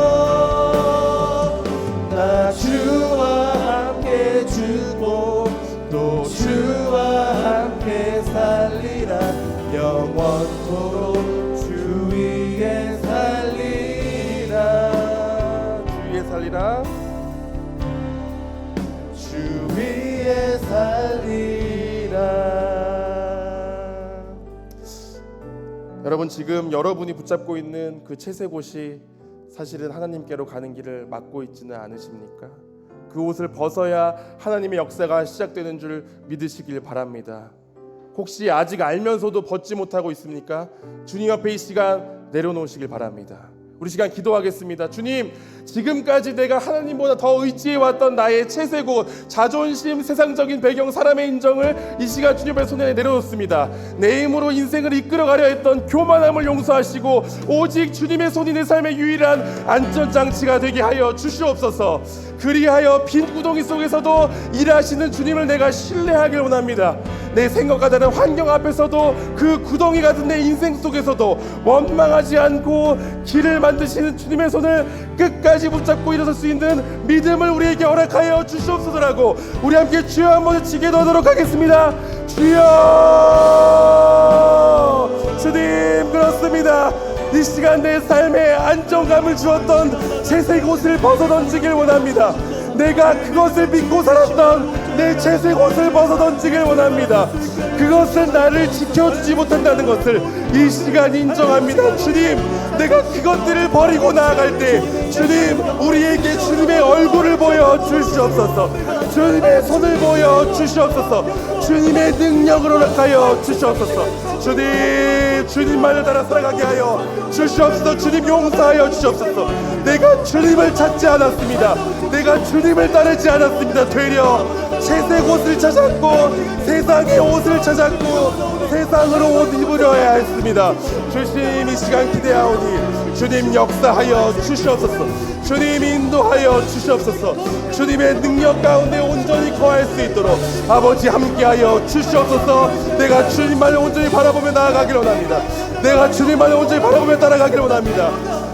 나 주와 함께 죽고 또 주와 함께 살리라 영원토록 주 위에 살리라. 주 위에 살리라. 주 위에 살리라. 여러분, 지금 여러분이 붙잡고 있는 그 채색옷이 사실은 하나님께로 가는 길을 막고 있지는 않으십니까? 그 옷을 벗어야 하나님의 역사가 시작되는 줄 믿으시길 바랍니다. 혹시 아직 알면서도 벗지 못하고 있습니까? 주님 앞에 이 시간 내려놓으시길 바랍니다. 우리 시간 기도하겠습니다. 주님, 지금까지 내가 하나님보다 더 의지해왔던 나의 채색옷, 자존심, 세상적인 배경, 사람의 인정을 이 시간 주님 앞에 손에 내려놓습니다. 내 힘으로 인생을 이끌어가려 했던 교만함을 용서하시고 오직 주님의 손이 내 삶의 유일한 안전장치가 되게 하여 주시옵소서. 그리하여 빈 구덩이 속에서도 일하시는 주님을 내가 신뢰하길 원합니다. 내 생각과 다른 환경 앞에서도 그 구덩이 같은 내 인생 속에서도 원망하지 않고 길을 만드시는 주님의 손을 끝까지 붙잡고 일어설 수 있는 믿음을 우리에게 허락하여 주시옵소서라고 우리 함께 주여 한번 치게 넣도록 하겠습니다. 주여, 주님, 그렇습니다. 이 시간 내 삶에 안정감을 주었던 채색 옷을 벗어던지길 원합니다. 내가 그것을 믿고 살았던 내 채색 옷을 벗어던지길 원합니다. 그것은 나를 지켜주지 못한다는 것을 이 시간 인정합니다. 주님, 내가 그것들을 버리고 나아갈 때 주님, 우리에게 주님의 얼굴을 보여 주시옵소서. 주님의 손을 보여 주시옵소서. 주님의 능력을 허락하여 주시옵소서. 주님, 주님만을 따라 살아가게 하여 주시옵소서. 주님, 용서하여 주시옵소서. 내가 주님을 찾지 않았습니다. 내가 주님을 따르지 않았습니다. 되려 채색 옷을 찾았고 세상의 옷을 찾았고 세상으로 옷 입으려야 했습니다. 주님, 이 시간 기대하오니 주님 역사하여 주시옵소서. 주님 인도하여 주시옵소서. 주님의 능력 가운데 온전히 거할 수 있도록 아버지 함께하여 주시옵소서. 내가 주님만을 온전히 바라보며 나아가기를 원합니다. 내가 주님만을 온전히 바라보며 따라가기를 원합니다.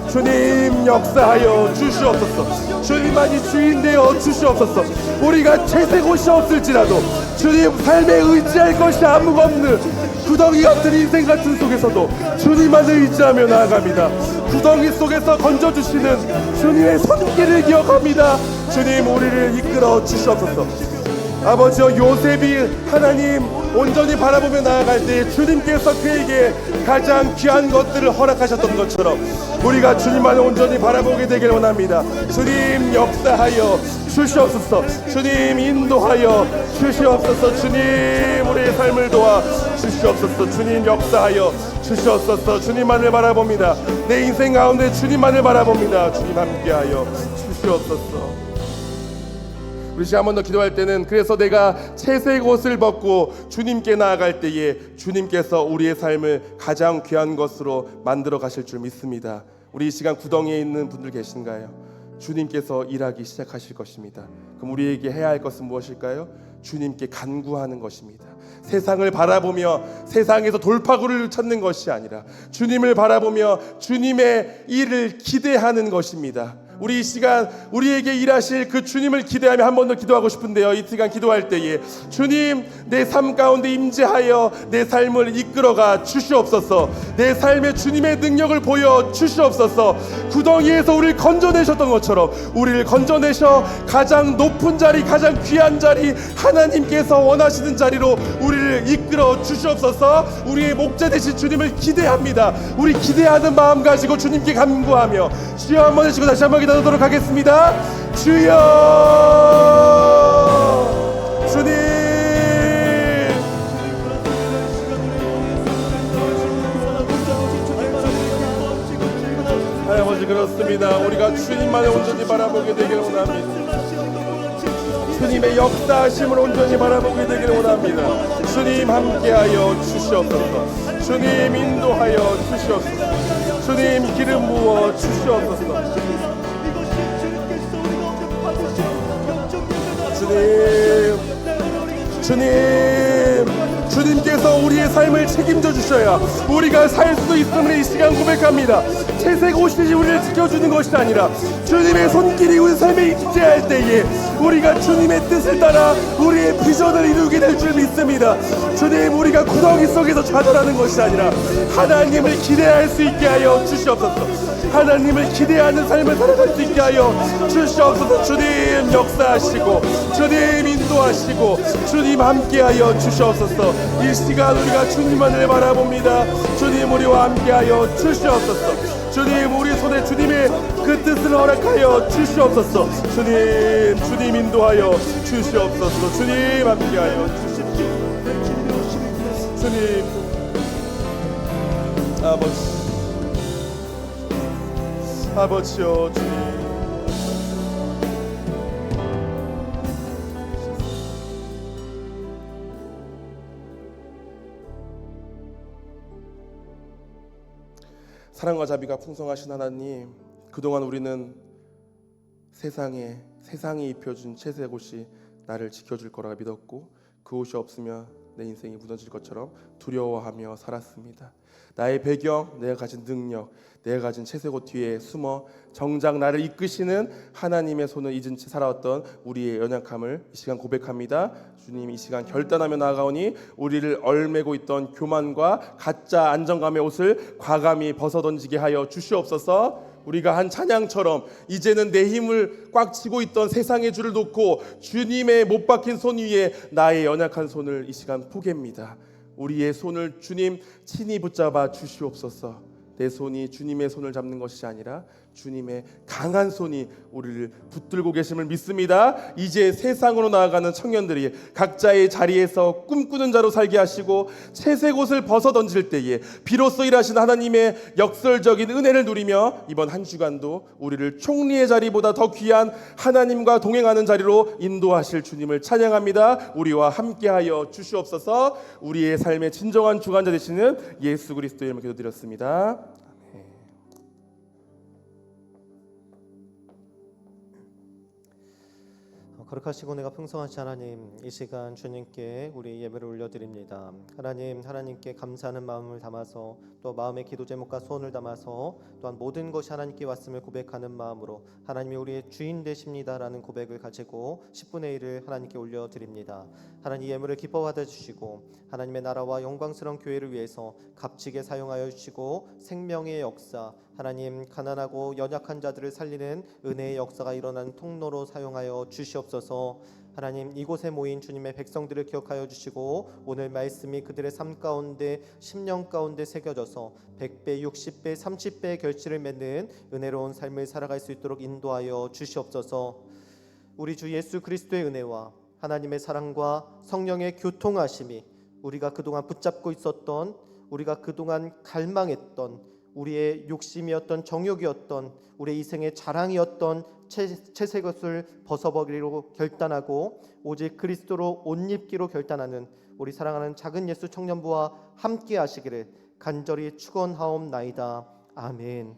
주님 역사하여 주시옵소서. 주님만이 주인 되어 주시옵소서. 우리가 채색 옷이 없을지라도 주님 삶에 의지할 것이 아무가 없는 구덩이 같은 인생 같은 속에서도 주님만을 의지하며 나아갑니다. 구덩이 속에서 건져주시는 주님의 손길을 기억합니다. 주님, 우리를 이끌어 주시옵소서. 아버지여, 요셉이 하나님 온전히 바라보며 나아갈 때 주님께서 그에게 가장 귀한 것들을 허락하셨던 것처럼 우리가 주님만을 온전히 바라보게 되길 원합니다. 주님 역사하여 주시옵소서. 주님 인도하여 주시옵소서. 주님 우리의 삶을 도와 주시옵소서. 주님 역사하여 주시옵소서. 주님만을 바라봅니다. 내 인생 가운데 주님만을 바라봅니다. 주님 함께하여 주시옵소서. 우리 시간 한 번 더 기도할 때는 그래서 내가 채색 옷을 벗고 주님께 나아갈 때에 주님께서 우리의 삶을 가장 귀한 것으로 만들어 가실 줄 믿습니다. 우리 이 시간 구덩이에 있는 분들 계신가요? 주님께서 일하기 시작하실 것입니다. 그럼 우리에게 해야 할 것은 무엇일까요? 주님께 간구하는 것입니다. 세상을 바라보며 세상에서 돌파구를 찾는 것이 아니라 주님을 바라보며 주님의 일을 기대하는 것입니다. 우리 이 시간 우리에게 일하실 그 주님을 기대하며 한 번 더 기도하고 싶은데요. 이 시간 기도할 때에 주님, 내 삶 가운데 임재하여 내 삶을 이끌어가 주시옵소서. 내 삶에 주님의 능력을 보여 주시옵소서. 구덩이에서 우리를 건져내셨던 것처럼 우리를 건져내셔 가장 높은 자리, 가장 귀한 자리, 하나님께서 원하시는 자리로 우리를 이끌어 주시옵소서. 우리의 목자 되신 주님을 기대합니다. 우리 기대하는 마음 가지고 주님께 간구하며 주여 한번 해주시고 다시 한번 기도하도록 하겠습니다. 주여, 주님, 아버지 그렇습니다. 우리가 주님만을 온전히 바라보게 되기를 원합니다. 주님의 역사하심을 온전히 바라보게 되기를 원합니다. 주님 함께하여 주시옵소서. 주님 인도하여 주시옵소서. 주님 기름 부어 주시옵소서. 주님께서 우리의 삶을 책임져 주셔야 우리가 살 수 있음을 이 시간 고백합니다. 채색 옷이 우리를 지켜주는 것이 아니라 주님의 손길이 우리 삶에 임재할 때에 우리가 주님의 뜻을 따라 우리의 비전을 이루게 될 줄 믿습니다. 주님, 우리가 구덩이 속에서 좌절하는 것이 아니라 하나님을 기대할 수 있게 하여 주시옵소서. 하나님을 기대하는 삶을 살아갈 수 있게 하여 주시옵소서. 주님 역사하시고 주님 인도하시고 주님 함께하여 주시옵소서. 이 시간 우리가 주님만을 바라봅니다. 주님 우리와 함께하여 주시옵소서. 주님 우리 손에 주님의 그 뜻을 허락하여 주시옵소서. 주님 인도하여 주시옵소서. 주님 함께하여 주십시오. 주님 아버지요 주님, 사랑과 자비가 풍성하신 하나님, 그동안 우리는 세상이 입혀준 채색 옷이 나를 지켜줄 거라 믿었고 그 옷이 없으면 내 인생이 무너질 것처럼 두려워하며 살았습니다. 나의 배경, 내가 가진 능력, 내가 가진 채색 옷 뒤에 숨어 정작 나를 이끄시는 하나님의 손을 잊은 채 살아왔던 우리의 연약함을 이 시간 고백합니다. 주님, 이 시간 결단하며 나아가오니 우리를 얼매고 있던 교만과 가짜 안정감의 옷을 과감히 벗어던지게 하여 주시옵소서. 우리가 한 찬양처럼 이제는 내 힘을 꽉 쥐고 있던 세상의 줄을 놓고 주님의 못 박힌 손 위에 나의 연약한 손을 이 시간 포개입니다. 우리의 손을 주님 친히 붙잡아 주시옵소서. 내 손이 주님의 손을 잡는 것이 아니라 주님의 강한 손이 우리를 붙들고 계심을 믿습니다. 이제 세상으로 나아가는 청년들이 각자의 자리에서 꿈꾸는 자로 살게 하시고 채색 옷을 벗어던질 때에 비로소 일하신 하나님의 역설적인 은혜를 누리며 이번 한 주간도 우리를 총리의 자리보다 더 귀한 하나님과 동행하는 자리로 인도하실 주님을 찬양합니다. 우리와 함께하여 주시옵소서. 우리의 삶의 진정한 주관자 되시는 예수 그리스도의 이름으로 기도드렸습니다. 거룩하시고 내가 풍성하신 하나님, 이 시간 주님께 우리 예배를 올려드립니다. 하나님께 감사하는 마음을 담아서 또 마음의 기도 제목과 소원을 담아서 또한 모든 것이 하나님께 왔음을 고백하는 마음으로 하나님이 우리의 주인 되십니다라는 고백을 가지고 10분의 1을 하나님께 올려드립니다. 하나님 예물을 기뻐 받아주시고 하나님의 나라와 영광스러운 교회를 위해서 값지게 사용하여 주시고 생명의 역사, 하나님 가난하고 연약한 자들을 살리는 은혜의 역사가 일어나는 통로로 사용하여 주시옵소서. 하나님 이곳에 모인 주님의 백성들을 기억하여 주시고 오늘 말씀이 그들의 삶 가운데 10년 가운데 새겨져서 100배, 60배, 30배의 결실을 맺는 은혜로운 삶을 살아갈 수 있도록 인도하여 주시옵소서. 우리 주 예수 그리스도의 은혜와 하나님의 사랑과 성령의 교통하심이 우리가 그동안 붙잡고 있었던, 우리가 그동안 갈망했던, 우리의 욕심이었던, 정욕이었던, 우리의 이생의 자랑이었던 채색 옷을 벗어버리기로 결단하고 오직 그리스도로 옷 입기로 결단하는 우리 사랑하는 작은 예수 청년부와 함께 하시기를 간절히 축원하옵나이다. 아멘.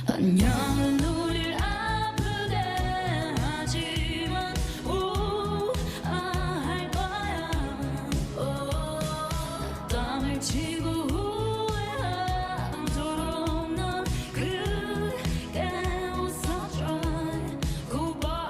안녕은 우릴 아프게 하지만 할 거야. 땀을 치고 후회하도록 넌 그게 웃어줘. Goodbye.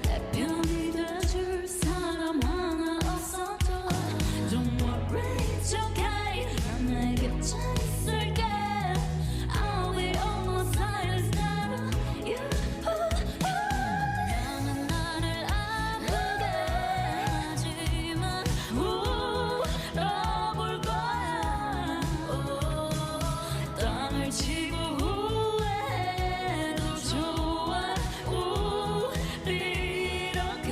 내 편이 돼줄 사람 하나 없어도 Don't worry, it's okay. 난 내 곁에 있을게. I'll be on my side instead of you. 나는 나를 아프게 하지만 울어볼 거야. 땀을 치고 후회해도 좋아. 우리 이렇게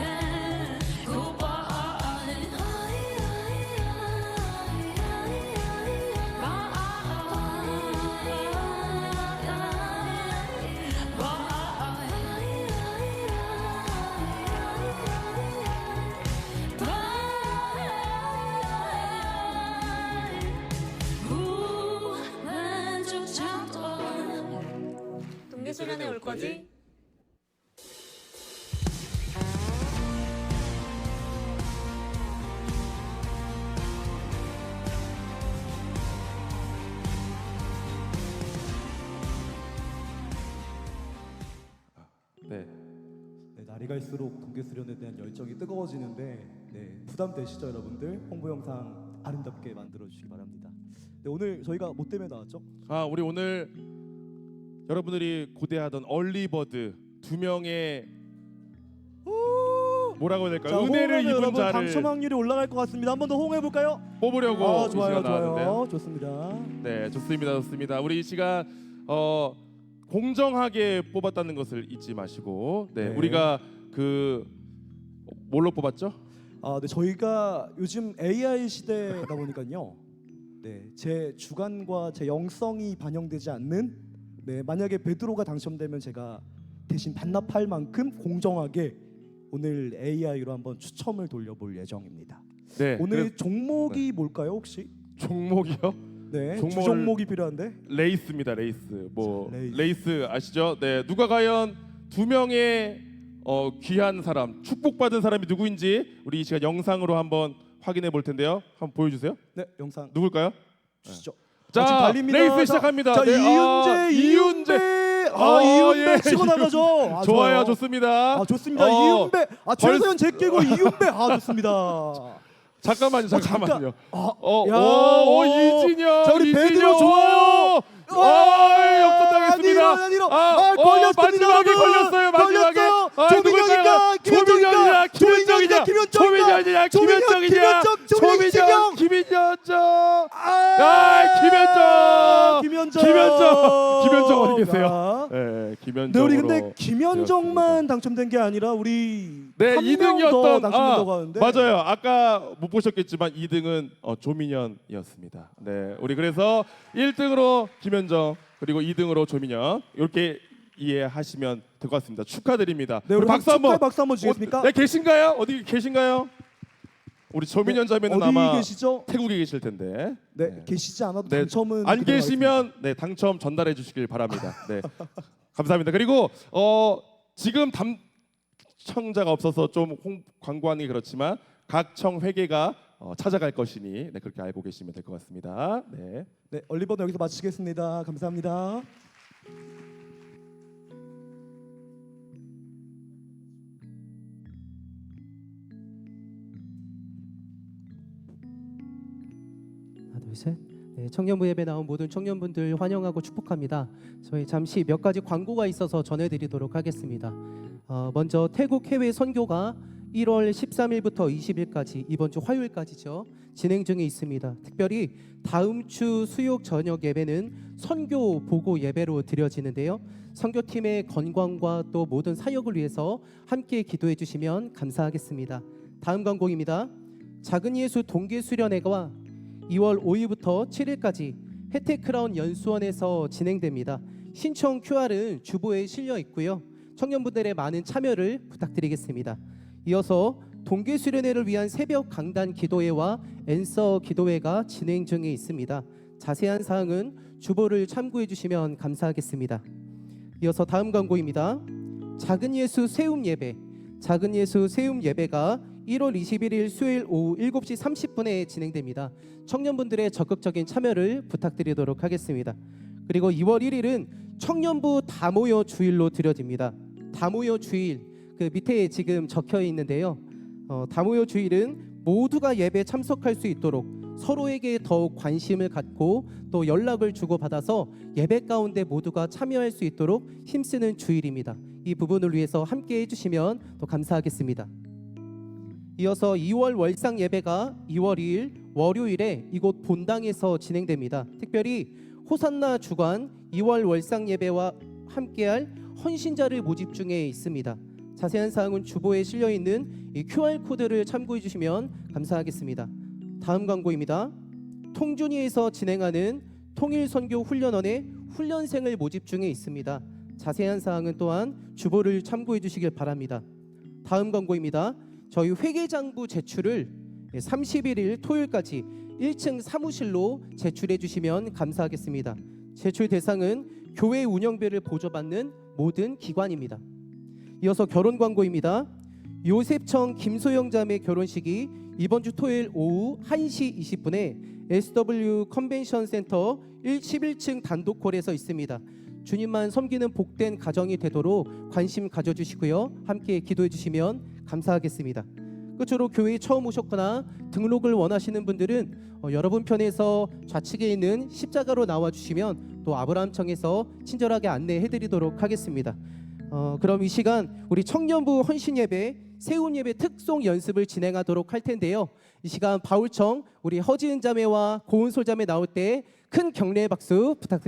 왼쪽 차도 동계수련회 올 거지? 네. 네, 날이 갈수록 동계수련에 대한 열정이 뜨거워지는데 부담되시죠 여러분들? 홍보 영상 아름답게 만들어 주시기 바랍니다. 네, 오늘 저희가 뭐 때문에 나왔죠? 우리 오늘 여러분들이 고대하던 얼리버드 2명의 뭐라고 해야 될까요? 은혜를 호응하면 입은 여러분 자를 당첨 확률이 올라갈 것 같습니다. 한 번 더 호응해 볼까요? 뽑으려고 이 좋아요, 시간 나왔는데요. 좋아요, 좋습니다. 네, 좋습니다. 우리 이 시간 공정하게 뽑았다는 것을 잊지 마시고, 네, 네. 우리가 뭘로 뽑았죠? 네, 저희가 요즘 AI 시대다 보니까요. 네, 제 주관과 제 영성이 반영되지 않는, 만약에 베드로가 당첨되면 제가 대신 반납할 만큼 공정하게 오늘 AI로 한번 추첨을 돌려볼 예정입니다. 네, 오늘 종목이 뭘까요, 혹시? 종목이요? 네, 종목을- 주종목이 필요한데. 레이스입니다. 레이스. 레이스. 레이스 아시죠? 네, 누가 과연 2명의 귀한 사람, 축복받은 사람이 누구인지 우리 이 시간 영상으로 한번 확인해 볼 텐데요. 한번 보여주세요. 네, 영상 누굴까요? 주시죠. 자, 지금 달립니다. 레이스 시작합니다. 자, 네, 이윤재. 예. 치고 나가죠. 좋아요, 좋습니다. 좋습니다. 이윤배. 최소연 제끼고 이윤배. 좋습니다. 잠깐만요. 야. 이진영. 자, 우리 이진영. 베드로 좋아요. 역전당했습니다. 걸렸습니다. 마지막에 걸렸어요. 마지막에. 조민영인가? 조민영이냐? 김현정이냐? 김현정이냐? 김현정이냐? 조민영. 김현정. 김현정. 김현정 어디 계세요? 네, 김현정. 네, 우리 근데 김현정만 당첨된 게 아니라 우리 네, 한 명 더 2등이었던 당첨된다고 하는데. 맞아요. 아까 못 보셨겠지만 2등은 조민현이었습니다. 네, 우리 그래서 1등으로 김현정 그리고 2등으로 조민현 이렇게 이해하시면 될 것 같습니다. 축하드립니다. 네, 우리 박수 한번. 박수 한번 주겠습니까? 네, 계신가요? 어디 계신가요? 우리 조민현 자매는 어디 아마 계시죠? 태국에 계실 텐데. 네, 계시지 않아도 네, 당첨은 안 그대로 계시면 네, 당첨 전달해 주시길 바랍니다. 네, 감사합니다. 그리고 지금 담청자가 없어서 좀 광고하는 게 그렇지만 각 청 회계가 찾아갈 것이니 그렇게 알고 계시면 될 것 같습니다. 네. 네, 얼리버드 여기서 마치겠습니다. 감사합니다. 하나 둘 셋. 네, 청년부 예배 나온 모든 청년분들 환영하고 축복합니다. 저희 잠시 몇 가지 광고가 있어서 전해드리도록 하겠습니다. 먼저 태국 해외 선교가 1월 13일부터 20일까지 이번 주 화요일까지죠. 진행 중에 있습니다. 특별히 다음 주 수요일 저녁 예배는 선교 보고 예배로 드려지는데요. 선교팀의 건강과 또 모든 사역을 위해서 함께 기도해 주시면 감사하겠습니다. 다음 광고입니다. 작은 예수 동계 수련회가 2월 5일부터 7일까지 혜택크라운 연수원에서 진행됩니다. 신청 QR은 주보에 실려 있고요. 청년분들의 많은 참여를 부탁드리겠습니다. 이어서 동계 수련회를 위한 새벽 강단 기도회와 앤서 기도회가 진행 중에 있습니다. 자세한 사항은 주보를 참고해 주시면 감사하겠습니다. 이어서 다음 광고입니다. 작은 예수 세움 예배. 작은 예수 세움 예배가 1월 21일 수요일 오후 7시 30분에 진행됩니다. 청년분들의 적극적인 참여를 부탁드리도록 하겠습니다. 그리고 2월 1일은 청년부 다 모여 주일로 드려집니다. 다 모여 주일, 그 밑에 지금 적혀 있는데요. 다 모여 주일은 모두가 예배 참석할 수 있도록 서로에게 더욱 관심을 갖고 또 연락을 주고받아서 예배 가운데 모두가 참여할 수 있도록 힘쓰는 주일입니다. 이 부분을 위해서 함께 해주시면 더 감사하겠습니다. 이어서 2월 월상 예배가 2월 2일 월요일에 이곳 본당에서 진행됩니다. 특별히 호산나 주간 2월 월상 예배와 함께할 헌신자를 모집 중에 있습니다. 자세한 사항은 주보에 실려 있는 이 QR코드를 참고해 주시면 감사하겠습니다. 다음 광고입니다. 통준위에서 진행하는 통일선교 훈련원의 훈련생을 모집 중에 있습니다. 자세한 사항은 또한 주보를 참고해 주시길 바랍니다. 다음 광고입니다. 저희 회계장부 제출을 31일 토요일까지 1층 사무실로 제출해 주시면 감사하겠습니다. 제출 대상은 교회 운영비를 보조받는 모든 기관입니다. 이어서 결혼 광고입니다. 요셉청 김소영 자매 결혼식이 이번 주 토요일 오후 1시 20분에 SW 컨벤션 센터 11층 단독홀에서 있습니다. 주님만 섬기는 복된 가정이 되도록 관심 가져주시고요. 함께 기도해 주시면 감사하겠습니다. 끝으로 교회에 처음 오셨거나 등록을 원하시는 분들은 여러분 편에서 좌측에 있는 십자가로 나와주시면 또 아브라함청에서 친절하게 안내해드리도록 하겠습니다. 그럼 이 시간 우리 청년부 헌신예배, 세운예배 특송 연습을 진행하도록 할 텐데요. 이 시간 바울청 우리 허지은 자매와 고은솔 자매 나올 때 큰 격려의 박수 부탁드립니다.